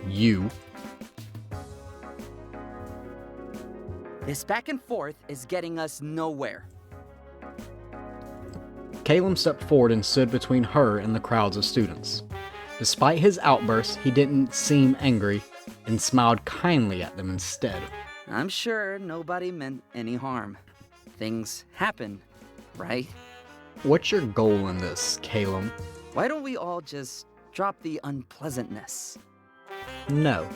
You. This back and forth is getting us nowhere. Caleb stepped forward and stood between her and the crowds of students. Despite his outbursts, he didn't seem angry and smiled kindly at them instead. I'm sure nobody meant any harm. Things happen, right? What's your goal in this, Caleb? Why don't we all just drop the unpleasantness? No.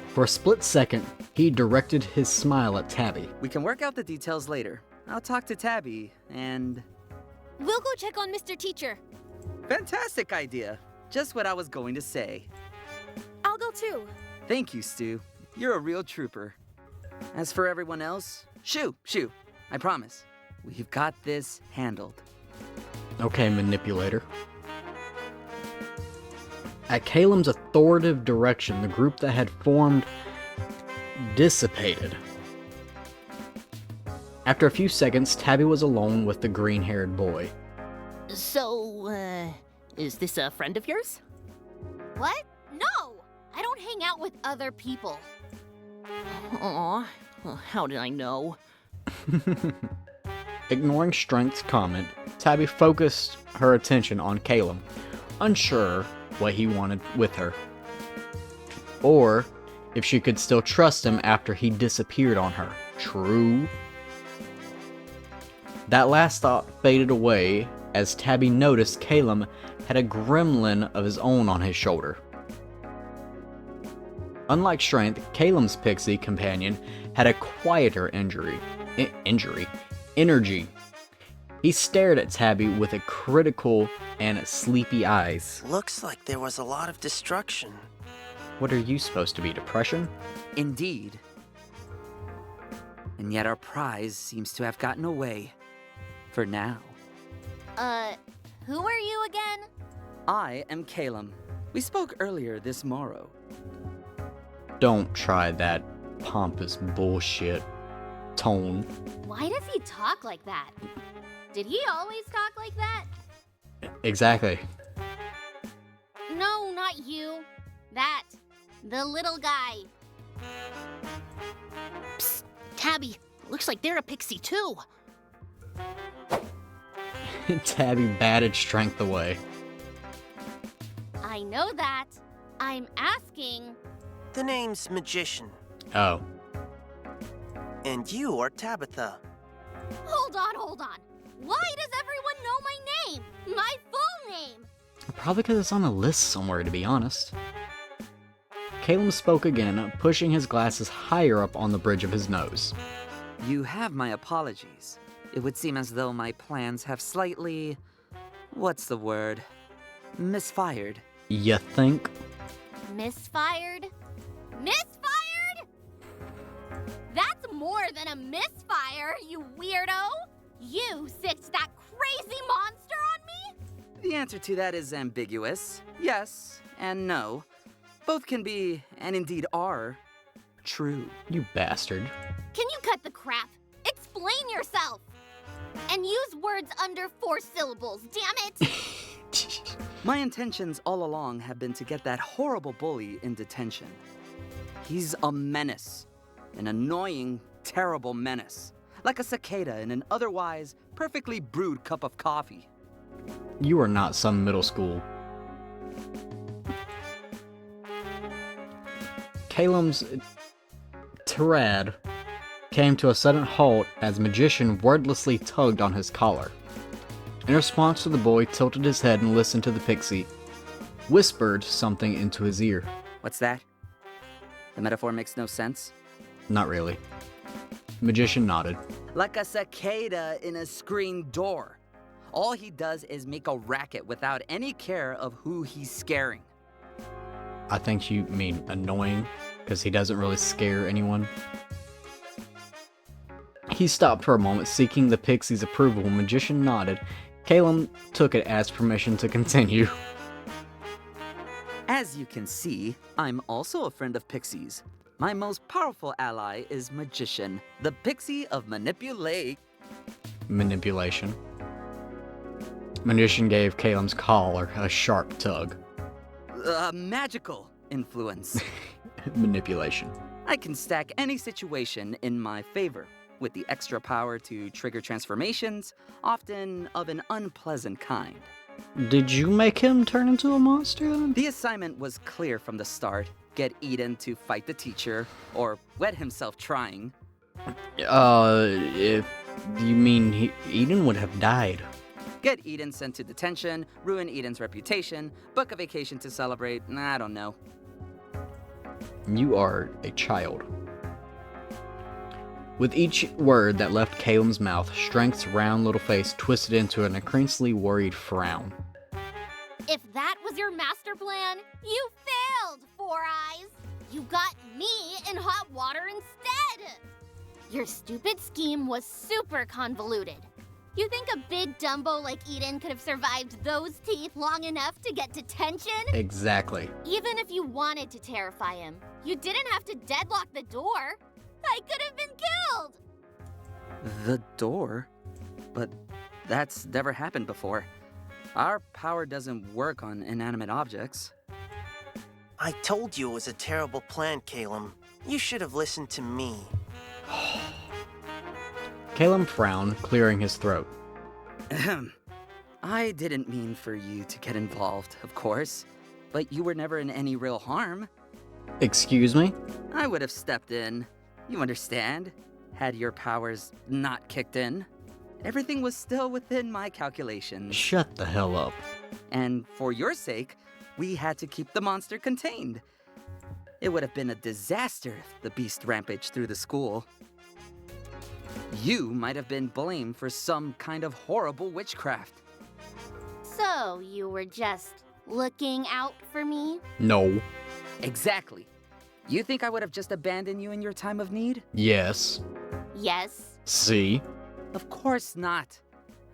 For a split second, he directed his smile at Tabby. We can work out the details later. I'll talk to Tabby and... We'll go check on Mr. Teacher. Fantastic idea. Just what I was going to say. I'll go too. Thank you, Stu. You're a real trooper. As for everyone else, shoo. I promise. We've got this handled. Okay, manipulator. At Caleb's authoritative direction, the group that had formed dissipated. After a few seconds, Tabby was alone with the green-haired boy. So, is this a friend of yours? What? No! I don't hang out with other people. Aw, how did I know? Ignoring Strength's comment, Tabby focused her attention on Caleb, unsure what he wanted with her, or if she could still trust him after he disappeared on her. True. That last thought faded away as Tabby noticed Calum had a gremlin of his own on his shoulder. Unlike Strength, Calum's pixie companion had a quieter energy. He stared at Tabby with a critical and sleepy eyes. Looks like there was a lot of destruction. What are you supposed to be, depression? Indeed. And yet our prize seems to have gotten away. For now. Who are you again? I am Calum. We spoke earlier this morrow. Don't try that pompous bullshit tone. Why does he talk like that? Did he always talk like that? Exactly. No, not you. That. The little guy. Psst, Tabby, looks like they're a pixie too. Tabby batted Strength away. I know that. I'm asking. The name's Magician, Oh. and you are Tabitha. Hold on. Why does everyone know my name? My full name? Probably because it's on a list somewhere, to be honest. Calum spoke again, pushing his glasses higher up on the bridge of his nose. You have my apologies. It would seem as though my plans have slightly... what's the word? Misfired. You think? Misfired? Misfired? That's more than a misfire, you weirdo! You sicked that crazy monster on me? The answer to that is ambiguous. Yes and no. Both can be, and indeed are, true. You bastard. Can you cut the crap? Explain yourself! And use words under 4 syllables, damn it! My intentions all along have been to get that horrible bully in detention. He's a menace. An annoying, terrible menace. Like a cicada in an otherwise perfectly brewed cup of coffee. You are not some middle school. Calum's tirade came to a sudden halt as Magician wordlessly tugged on his collar. In response to the boy tilted his head and listened to the pixie, whispered something into his ear. What's that? The metaphor makes no sense? Not really. Magician nodded. Like a cicada in a screen door. All he does is make a racket without any care of who he's scaring. I think you mean annoying, because he doesn't really scare anyone. He stopped for a moment, seeking the pixie's approval. Magician nodded. Calum took it as permission to continue. As you can see, I'm also a friend of Pixies. My most powerful ally is Magician, the Pixie of Manipulate. Manipulation. Magician gave Calum's collar a sharp tug. Magical influence. Manipulation. I can stack any situation in my favor, with the extra power to trigger transformations, often of an unpleasant kind. Did you make him turn into a monster? The assignment was clear from the start. Get Eden to fight the teacher, or wet himself trying. If you mean Eden would have died. Get Eden sent to detention, ruin Eden's reputation, book a vacation to celebrate, I don't know. You are a child. With each word that left Calum's mouth, Strength's round little face twisted into an increasingly worried frown. If that was your master plan, you failed, Four Eyes! You got me in hot water instead! Your stupid scheme was super convoluted. You think a big Dumbo like Eden could have survived those teeth long enough to get detention? Exactly. Even if you wanted to terrify him, you didn't have to deadlock the door. I could have been killed! The door? But that's never happened before. Our power doesn't work on inanimate objects. I told you it was a terrible plan, Calum. You should have listened to me. Calum frowned, clearing his throat. I didn't mean for you to get involved, of course. But you were never in any real harm. Excuse me? I would have stepped in. You understand? Had your powers not kicked in. everything was still within my calculations. Shut the hell up. And for your sake, we had to keep the monster contained. It would have been a disaster if the beast rampaged through the school. You might have been blamed for some kind of horrible witchcraft. So, you were just looking out for me? No. Exactly. You think I would have just abandoned you in your time of need? Yes. Yes. See? Of course not.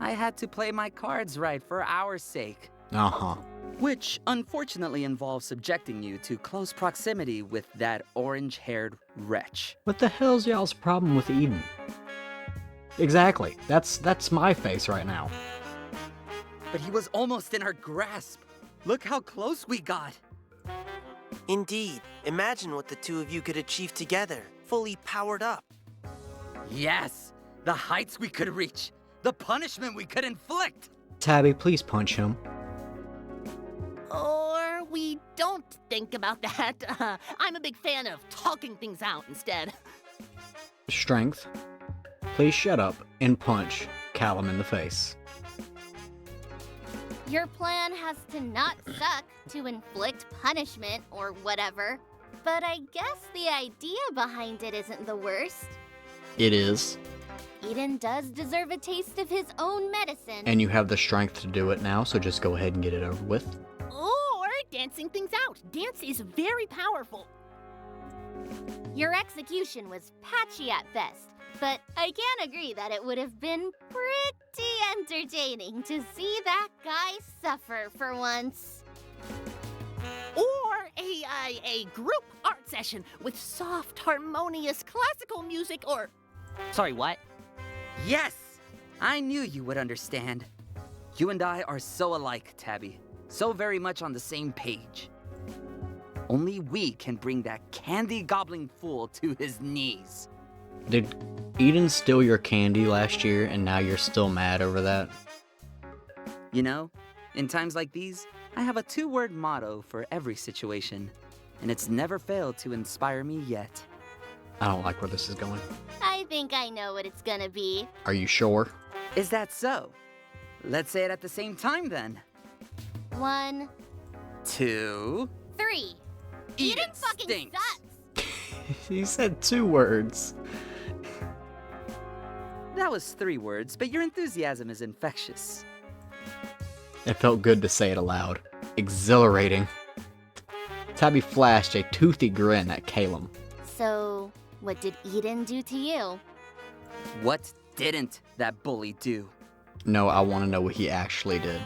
I had to play my cards right for our sake. Uh-huh. Which unfortunately involves subjecting you to close proximity with that orange-haired wretch. What the hell's y'all's problem with Eden? Exactly. That's my face right now. But he was almost in our grasp. Look how close we got. Indeed. Imagine what the two of you could achieve together, fully powered up. Yes, the heights we could reach, the punishment we could inflict. Tabby, please punch him. Or we don't think about that. I'm a big fan of talking things out instead. Strength. Please shut up and punch Callum in the face. Your plan has to not suck to inflict punishment or whatever. But I guess the idea behind it isn't the worst. It is. Eden does deserve a taste of his own medicine. And you have the strength to do it now, so just go ahead and get it over with. Or dancing things out. Dance is very powerful. Your execution was patchy at best, but I can agree that it would have been pretty entertaining to see that guy suffer for once. Or a group art session with soft, harmonious classical music or... Sorry, what? Yes! I knew you would understand. You and I are so alike, Tabby. So very much on the same page. Only we can bring that candy-gobbling fool to his knees. Did Eden steal your candy last year and now you're still mad over that? You know, in times like these, I have a two-word motto for every situation, and it's never failed to inspire me yet. I don't like where this is going. I think I know what it's gonna be. Are you sure? Is that so? Let's say it at the same time then. 1, 2... 3. Eden fucking stinks. sucks! He said 2 words. That was 3 words, but your enthusiasm is infectious. It felt good to say it aloud. Exhilarating. Tabby flashed a toothy grin at Calum. So, what did Eden do to you? What didn't that bully do? No, I want to know what he actually did.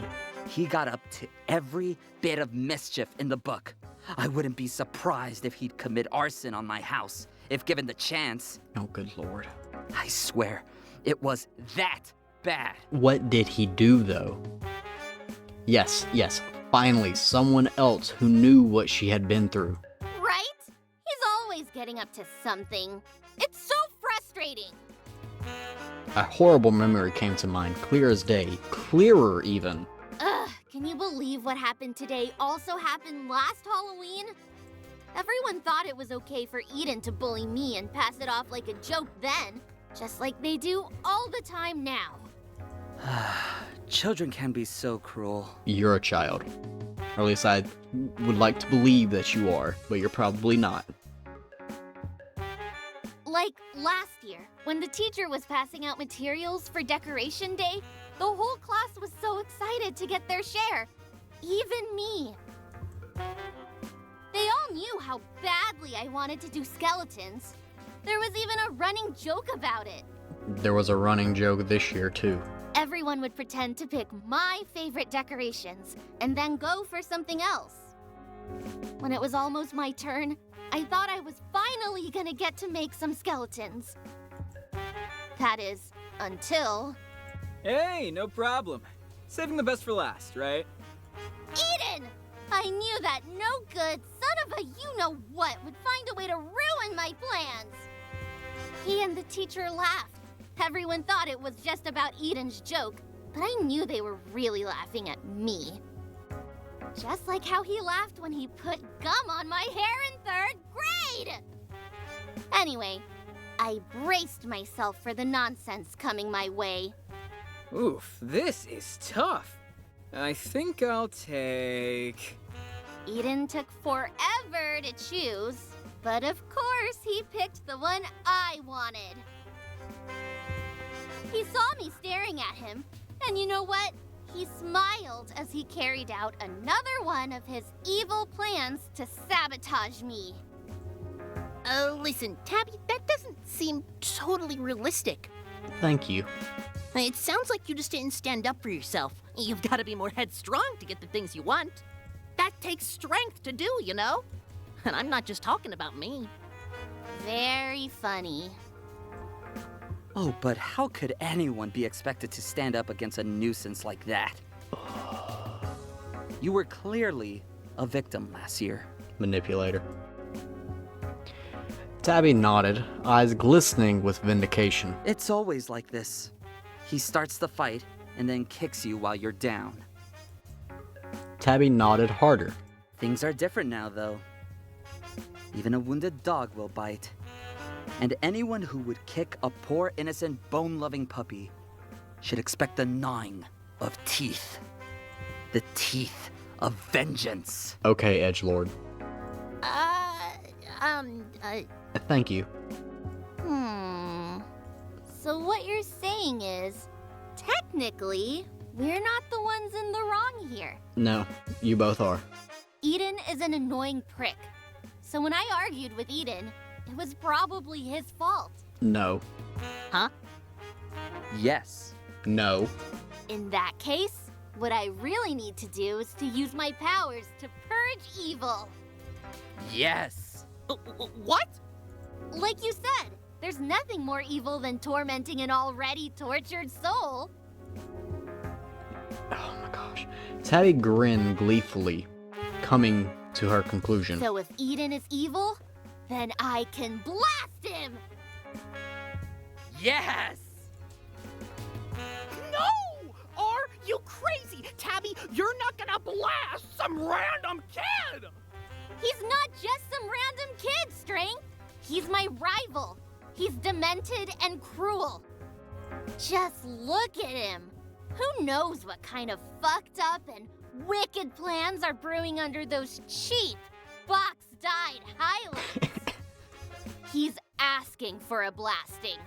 He got up to every bit of mischief in the book. I wouldn't be surprised if he'd commit arson on my house, if given the chance. Oh, good lord. I swear, it was that bad. What did he do, though? Yes, finally, someone else who knew what she had been through. Right? He's always getting up to something. It's so frustrating. A horrible memory came to mind, clear as day. Clearer, even. Ugh, can you believe what happened today also happened last Halloween? Everyone thought it was okay for Eden to bully me and pass it off like a joke then, just like they do all the time now. Children can be so cruel. You're a child. Or at least I would like to believe that you are, but you're probably not. Like last year, when the teacher was passing out materials for Decoration Day, the whole class was so excited to get their share. Even me. They all knew how badly I wanted to do skeletons. There was even a running joke about it. There was a running joke this year, too. Everyone would pretend to pick my favorite decorations and then go for something else. When it was almost my turn, I thought I was finally gonna get to make some skeletons. That is, until... Hey, no problem. Saving the best for last, right? Eden! I knew that no good son of a you-know-what would find a way to ruin my plans. He and the teacher laughed. Everyone thought it was just about Eden's joke, but I knew they were really laughing at me. Just like how he laughed when he put gum on my hair in 3rd grade! Anyway, I braced myself for the nonsense coming my way. Oof, this is tough. I think I'll take... Eden took forever to choose, but of course he picked the one I wanted. He saw me staring at him, and you know what? He smiled as he carried out another one of his evil plans to sabotage me. Listen, Tabby, that doesn't seem totally realistic. Thank you. It sounds like you just didn't stand up for yourself. You've got to be more headstrong to get the things you want. That takes strength to do, you know? And I'm not just talking about me. Very funny. Oh, but how could anyone be expected to stand up against a nuisance like that? You were clearly a victim last year. Manipulator. Tabby nodded, eyes glistening with vindication. It's always like this. He starts the fight and then kicks you while you're down. Tabby nodded harder. Things are different now, though. Even a wounded dog will bite. And anyone who would kick a poor, innocent, bone-loving puppy should expect the gnawing of teeth. The teeth of vengeance. Okay, Edgelord. Thank you. So what you're saying is, technically, we're not the ones in the wrong here. No, you both are. Eden is an annoying prick. So when I argued with Eden, it was probably his fault. No. Huh? Yes. No. In that case, what I really need to do is to use my powers to purge evil. Yes. What? Like you said, there's nothing more evil than tormenting an already tortured soul. Oh my gosh. Tabby grinned gleefully, coming to her conclusion. So if Eden is evil, then I can blast him! Yes! No! Are you crazy? Tabby, you're not gonna blast some random kid! He's not just some random kid, Strength. He's my rival. He's demented and cruel. Just look at him. Who knows what kind of fucked up and wicked plans are brewing under those cheap, box-dyed highlights. He's asking for a blasting.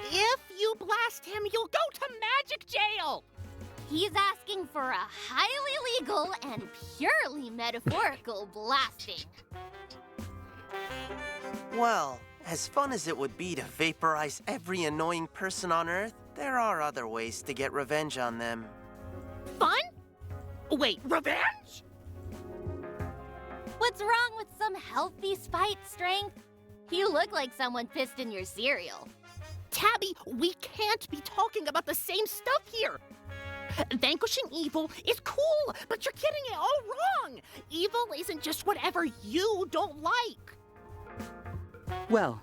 If you blast him, you'll go to magic jail! He's asking for a highly legal and purely metaphorical blasting. Well, as fun as it would be to vaporize every annoying person on Earth, there are other ways to get revenge on them. Fun? Wait, revenge? What's wrong with some healthy spite, Strength? You look like someone pissed in your cereal. Tabby, we can't be talking about the same stuff here. Vanquishing evil is cool, but you're getting it all wrong. Evil isn't just whatever you don't like. Well,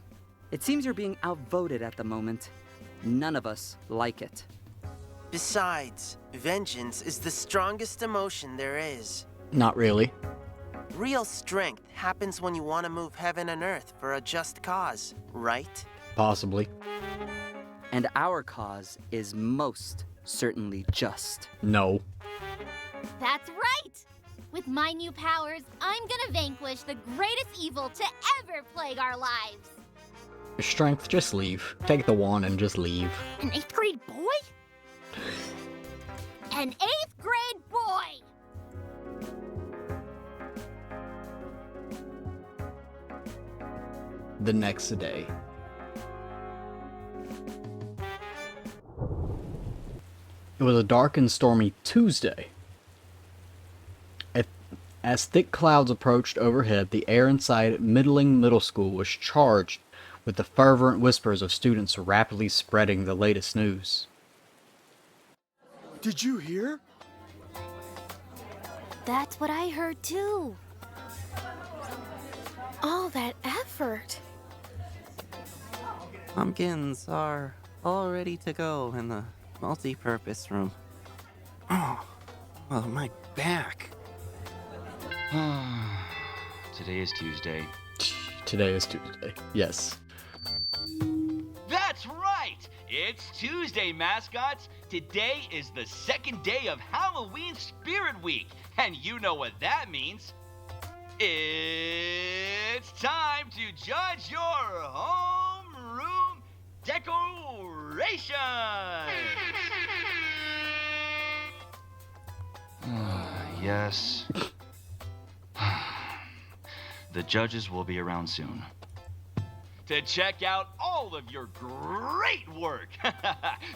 it seems you're being outvoted at the moment. None of us like it. Besides, vengeance is the strongest emotion there is. Not really. Real strength happens when you want to move heaven and earth for a just cause, right? Possibly. And our cause is most certainly just. No. That's right! With my new powers, I'm gonna vanquish the greatest evil to ever plague our lives. Strength, just leave. Take the wand and just leave. An 8th grade boy? An 8th grade boy! The next day. It was a dark and stormy Tuesday. As thick clouds approached overhead, the air inside Middling Middle School was charged with the fervent whispers of students rapidly spreading the latest news. Did you hear? That's what I heard too. All that effort. Pumpkins are all ready to go in the multi-purpose room. Oh, my back. Today is Tuesday. Today is Tuesday. Yes. That's right! It's Tuesday, mascots! today is the second day of Halloween Spirit Week, and you know what that means. It's time to judge your homeroom decorations! Yes. The judges will be around soon. To check out all of your great work.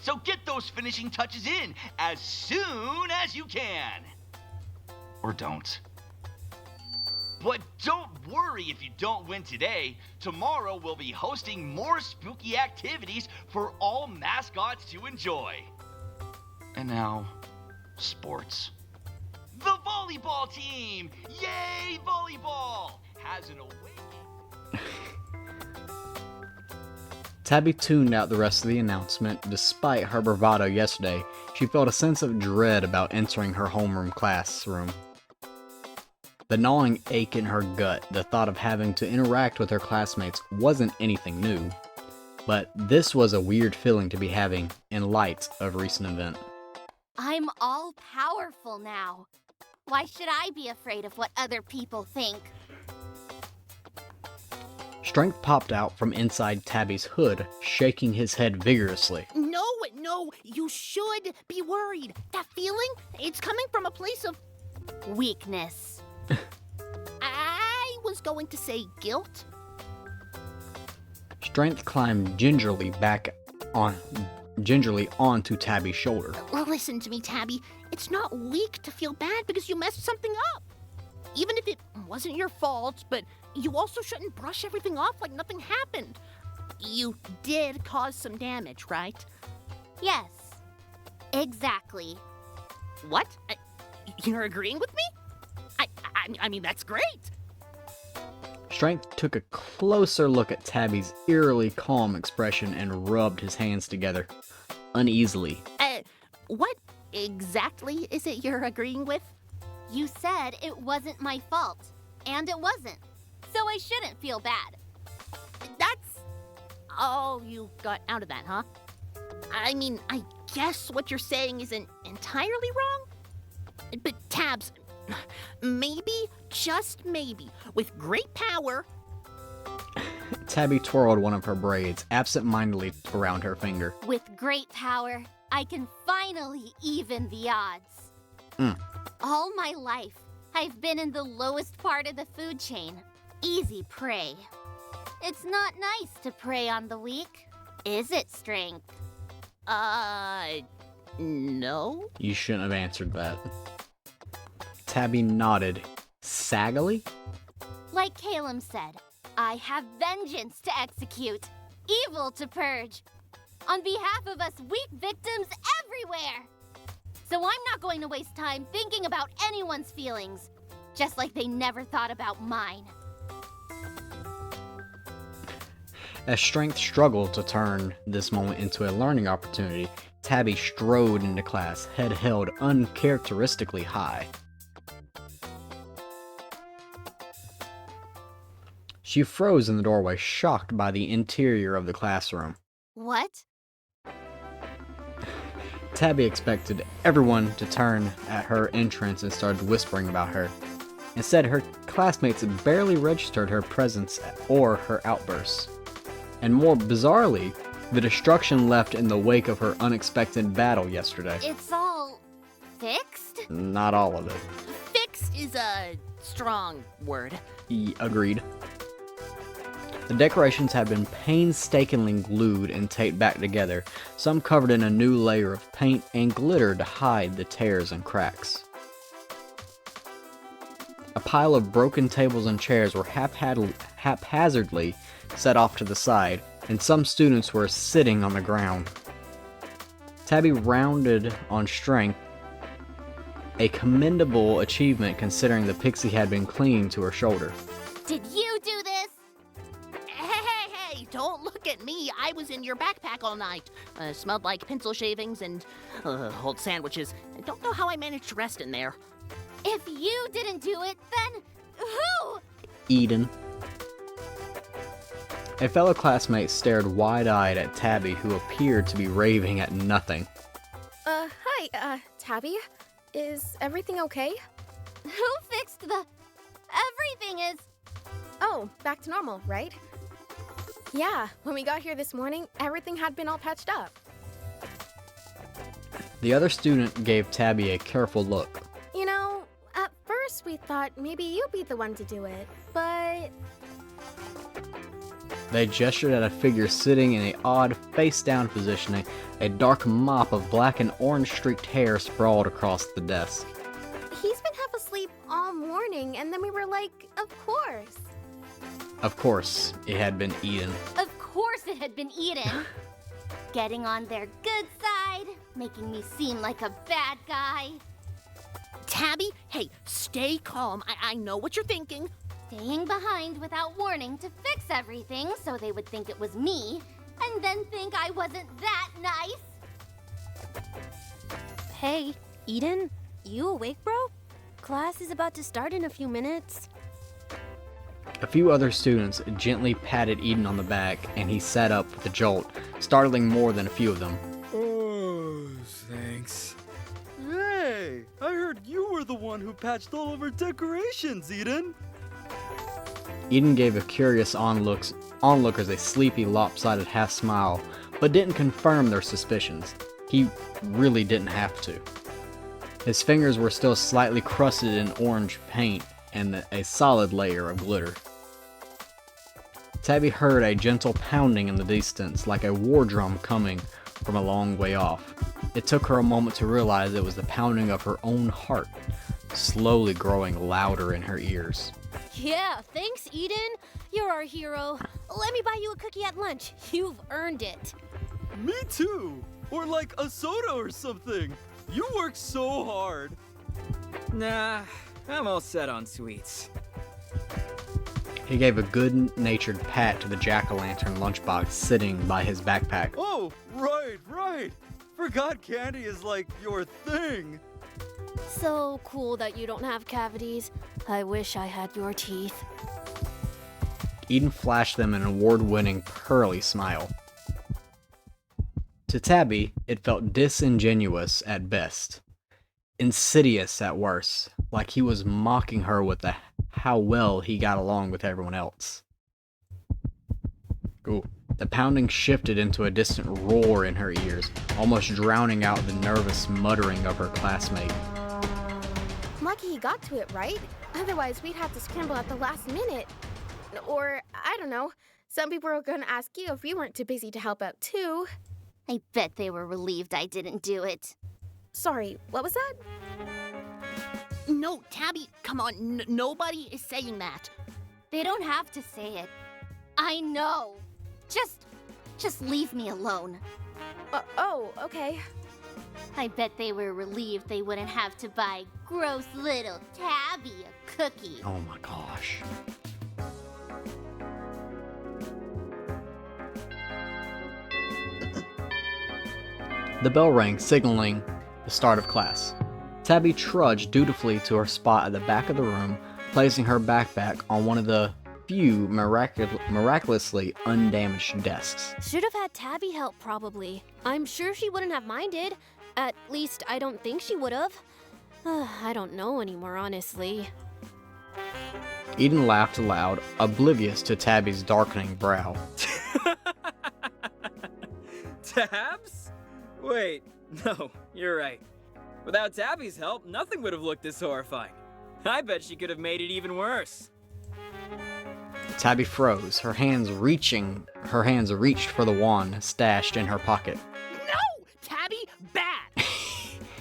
So get those finishing touches in as soon as you can. Or don't. But don't worry if you don't win today. Tomorrow we'll be hosting more spooky activities for all mascots to enjoy. And now, sports. The volleyball team! Yay, volleyball! Has an away. Tabby tuned out the rest of the announcement. Despite her bravado yesterday, she felt a sense of dread about entering her homeroom classroom. The gnawing ache in her gut, the thought of having to interact with her classmates, wasn't anything new. But this was a weird feeling to be having in light of recent event. I'm all powerful now. Why should I be afraid of what other people think? Strength popped out from inside Tabby's hood, shaking his head vigorously. No, you should be worried. That feeling, it's coming from a place of Weakness. I was going to say guilt. Strength climbed gingerly onto Tabby's shoulder. Well, listen to me, Tabby. It's not weak to feel bad because you messed something up. Even if it wasn't your fault, but you also shouldn't brush everything off like nothing happened. You did cause some damage, right? Yes. Exactly. What? You're agreeing with me? I mean, that's great. Strength took a closer look at Tabby's eerily calm expression and rubbed his hands together, uneasily. What exactly is it you're agreeing with? You said it wasn't my fault, and it wasn't. So I shouldn't feel bad. That's all you got out of that, huh? I mean, I guess what you're saying isn't entirely wrong. But Tabs, maybe, just maybe, with great power... Tabby twirled one of her braids absent-mindedly around her finger. With great power, I can finally even the odds. All my life, I've been in the lowest part of the food chain. Easy prey. It's not nice to prey on the weak, is it, Strength? No. You shouldn't have answered that. Tabby nodded. Saggily? Like Calum said, I have vengeance to execute, evil to purge, on behalf of us weak victims everywhere. So I'm not going to waste time thinking about anyone's feelings, just like they never thought about mine. As Strength struggled to turn this moment into a learning opportunity, Tabby strode into class, head held uncharacteristically high. She froze in the doorway, shocked by the interior of the classroom. What? Tabby expected everyone to turn at her entrance and started whispering about her. Instead, her classmates barely registered her presence or her outbursts. And more bizarrely, the destruction left in the wake of her unexpected battle yesterday. It's all fixed? Not all of it. Fixed is a strong word. He agreed. The decorations had been painstakingly glued and taped back together, some covered in a new layer of paint and glitter to hide the tears and cracks. A pile of broken tables and chairs were haphazardly set off to the side, and some students were sitting on the ground. Tabby rounded on Strength, a commendable achievement considering the pixie had been clinging to her shoulder. Did you do this? Hey, don't look at me. I was in your backpack all night. Smelled like pencil shavings and old sandwiches. I don't know how I managed to rest in there. If you didn't do it, then who? Eden. A fellow classmate stared wide-eyed at Tabby, who appeared to be raving at nothing. Tabby. Is everything okay? Who fixed the... Everything is... Oh, back to normal, right? Yeah, when we got here this morning, everything had been all patched up. The other student gave Tabby a careful look. You know, at first we thought maybe you'd be the one to do it, but... They gestured at a figure sitting in an odd face-down position, a dark mop of black and orange-streaked hair sprawled across the desk. He's been half asleep all morning, and then we were like, of course. Of course, it had been Eden. Of course it had been Eden. Getting on their good side, making me seem like a bad guy. Tabby, hey, stay calm. I know what you're thinking. Staying behind without warning to fix everything so they would think it was me, and then think I wasn't that nice. Hey, Eden? You awake, bro? Class is about to start in a few minutes. A few other students gently patted Eden on the back, and he sat up with a jolt, startling more than a few of them. Oh, thanks. Hey, I heard you were the one who patched all of our decorations, Eden. Eden gave a curious onlookers a sleepy, lopsided half smile, but didn't confirm their suspicions. He really didn't have to. His fingers were still slightly crusted in orange paint and a solid layer of glitter. Tabby heard a gentle pounding in the distance, like a war drum coming from a long way off. It took her a moment to realize it was the pounding of her own heart, slowly growing louder in her ears. Yeah, thanks, Eden. You're our hero. Let me buy you a cookie at lunch. You've earned it. Me too. Or like a soda or something. You work so hard. Nah, I'm all set on sweets. He gave a good-natured pat to the jack-o'-lantern lunchbox sitting by his backpack. Oh, right. Forgot candy is like your thing. So cool that you don't have cavities. I wish I had your teeth. Eden flashed them an award-winning pearly smile. To Tabby, it felt disingenuous at best, insidious at worst, like he was mocking her with how well he got along with everyone else. Ooh. The pounding shifted into a distant roar in her ears, almost drowning out the nervous muttering of her classmate. Lucky he got to it, right? Otherwise, we'd have to scramble at the last minute. Or, I don't know, some people were gonna ask you if you weren't too busy to help out too. I bet they were relieved I didn't do it. Sorry, what was that? No, Tabby, come on. Nobody is saying that. They don't have to say it. I know. Just leave me alone. Oh, okay. I bet they were relieved they wouldn't have to buy gross little Tabby a cookie. Oh my gosh. The bell rang, signaling the start of class. Tabby trudged dutifully to her spot at the back of the room, placing her backpack on one of the few miraculously undamaged desks. Should have had Tabby help, probably. I'm sure she wouldn't have minded. At least, I don't think she would have. I don't know anymore, honestly. Eden laughed aloud, oblivious to Tabby's darkening brow. Tabs? Wait, no, you're right. Without Tabby's help, nothing would have looked this horrifying. I bet she could have made it even worse. Tabby froze, her hands reached for the wand stashed in her pocket. No! Tabby, bad!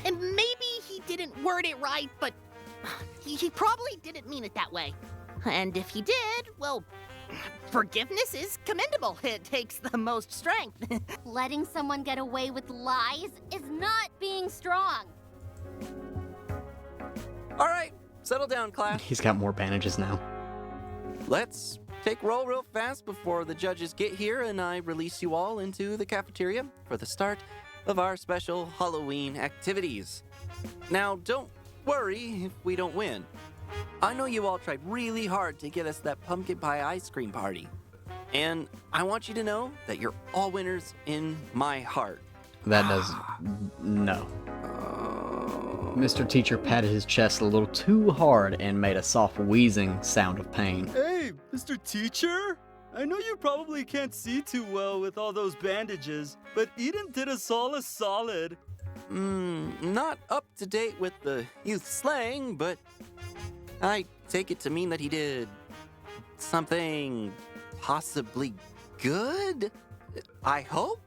And maybe he didn't word it right, but he probably didn't mean it that way. And if he did, well, forgiveness is commendable. It takes the most strength. Letting someone get away with lies is not being strong. All right, settle down, class. He's got more bandages now. Let's take roll real fast before the judges get here and I release you all into the cafeteria for the start of our special Halloween activities. Now, don't worry if we don't win. I know you all tried really hard to get us that pumpkin pie ice cream party. And I want you to know that you're all winners in my heart. That does... no. Mr. Teacher patted his chest a little too hard and made a soft wheezing sound of pain. Hey, Mr. Teacher? I know you probably can't see too well with all those bandages, but Eden did us all a solid. Not up to date with the youth slang, but I take it to mean that he did something possibly good? I hope?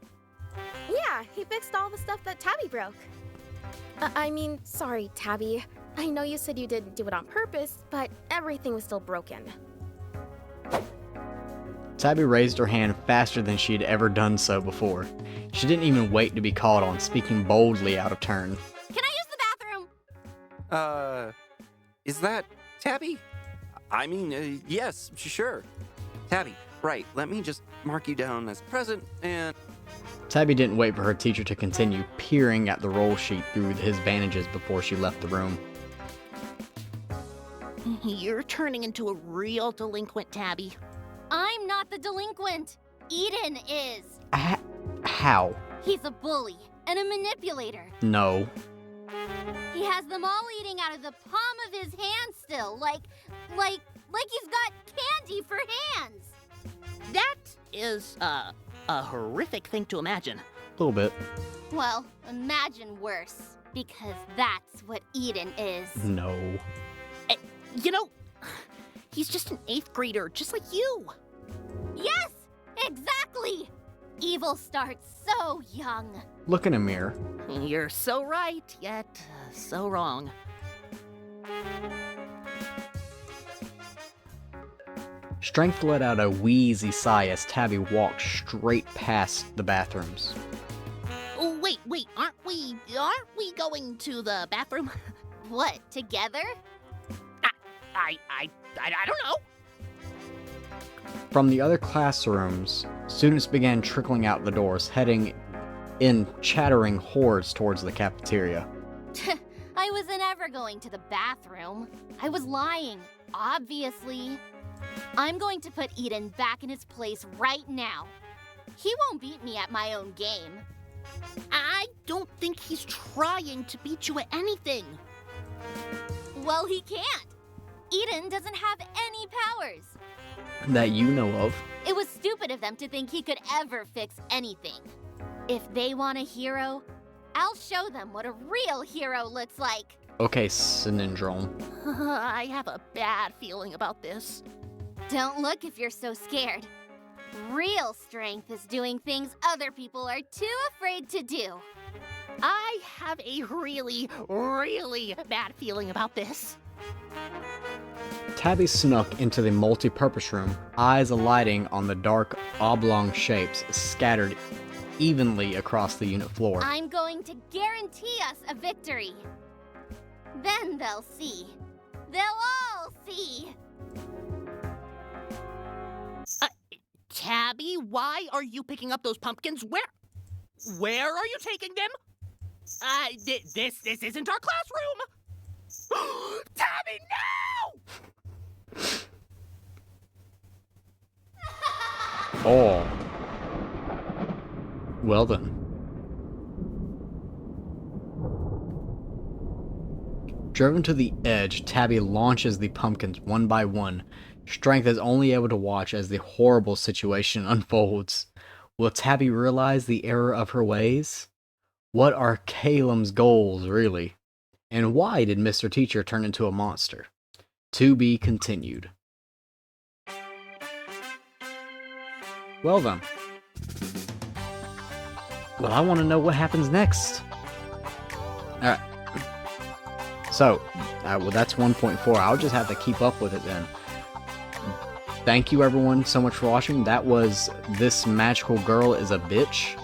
Yeah, he fixed all the stuff that Tabby broke. I mean, sorry, Tabby. I know you said you didn't do it on purpose, but everything was still broken. Tabby raised her hand faster than she had ever done so before. She didn't even wait to be called on, speaking boldly out of turn. Can I use the bathroom? Is that Tabby? I mean, yes, sure. Tabby, right, let me just mark you down as present and... Tabby didn't wait for her teacher to continue peering at the roll sheet through his bandages before she left the room. You're turning into a real delinquent, Tabby. I'm not the delinquent. Eden is. How? He's a bully and a manipulator. No. He has them all eating out of the palm of his hand still, like he's got candy for hands. That is, a horrific thing to imagine. A little bit. Well, imagine worse, because that's what Eden is. No. You know, he's just an 8th grader, just like you. Yes, exactly. Evil starts so young. Look in a mirror. You're so right, yet so wrong. Strength let out a wheezy sigh as Tabby walked straight past the bathrooms. Oh, wait, aren't we going to the bathroom? What, together? I don't know. From the other classrooms, students began trickling out the doors, heading in chattering hordes towards the cafeteria. I wasn't ever going to the bathroom. I was lying, obviously. I'm going to put Eden back in his place right now. He won't beat me at my own game. I don't think he's trying to beat you at anything. Well, he can't. Eden doesn't have any powers. That you know of. It was stupid of them to think he could ever fix anything. If they want a hero, I'll show them what a real hero looks like. Okay, Syndrome. I have a bad feeling about this. Don't look if you're so scared. Real strength is doing things other people are too afraid to do. I have a really, really bad feeling about this. Tabby snuck into the multi-purpose room, eyes alighting on the dark oblong shapes scattered evenly across the unit floor. I'm going to guarantee us a victory. Then they'll see. They'll all see. Tabby, why are you picking up those pumpkins? Where are you taking them? This isn't our classroom. Tabby, no! Oh. Well then. Driven to the edge, Tabby launches the pumpkins one by one. Strength is only able to watch as the horrible situation unfolds. Will Tabby realize the error of her ways? What are Calem's goals, really? And why did Mr. Teacher turn into a monster? To be continued. Well then. Well, I want to know what happens next. Alright. So, well, that's 1.4. I'll just have to keep up with it then. Thank you everyone so much for watching. That was This Magical Girl is a Bitch.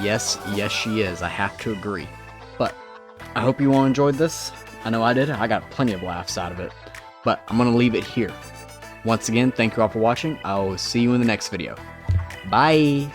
Yes, she is. I have to agree. But I hope you all enjoyed this. I know I did. I got plenty of laughs out of it. But I'm going to leave it here. Once again, thank you all for watching. I will see you in the next video. Bye!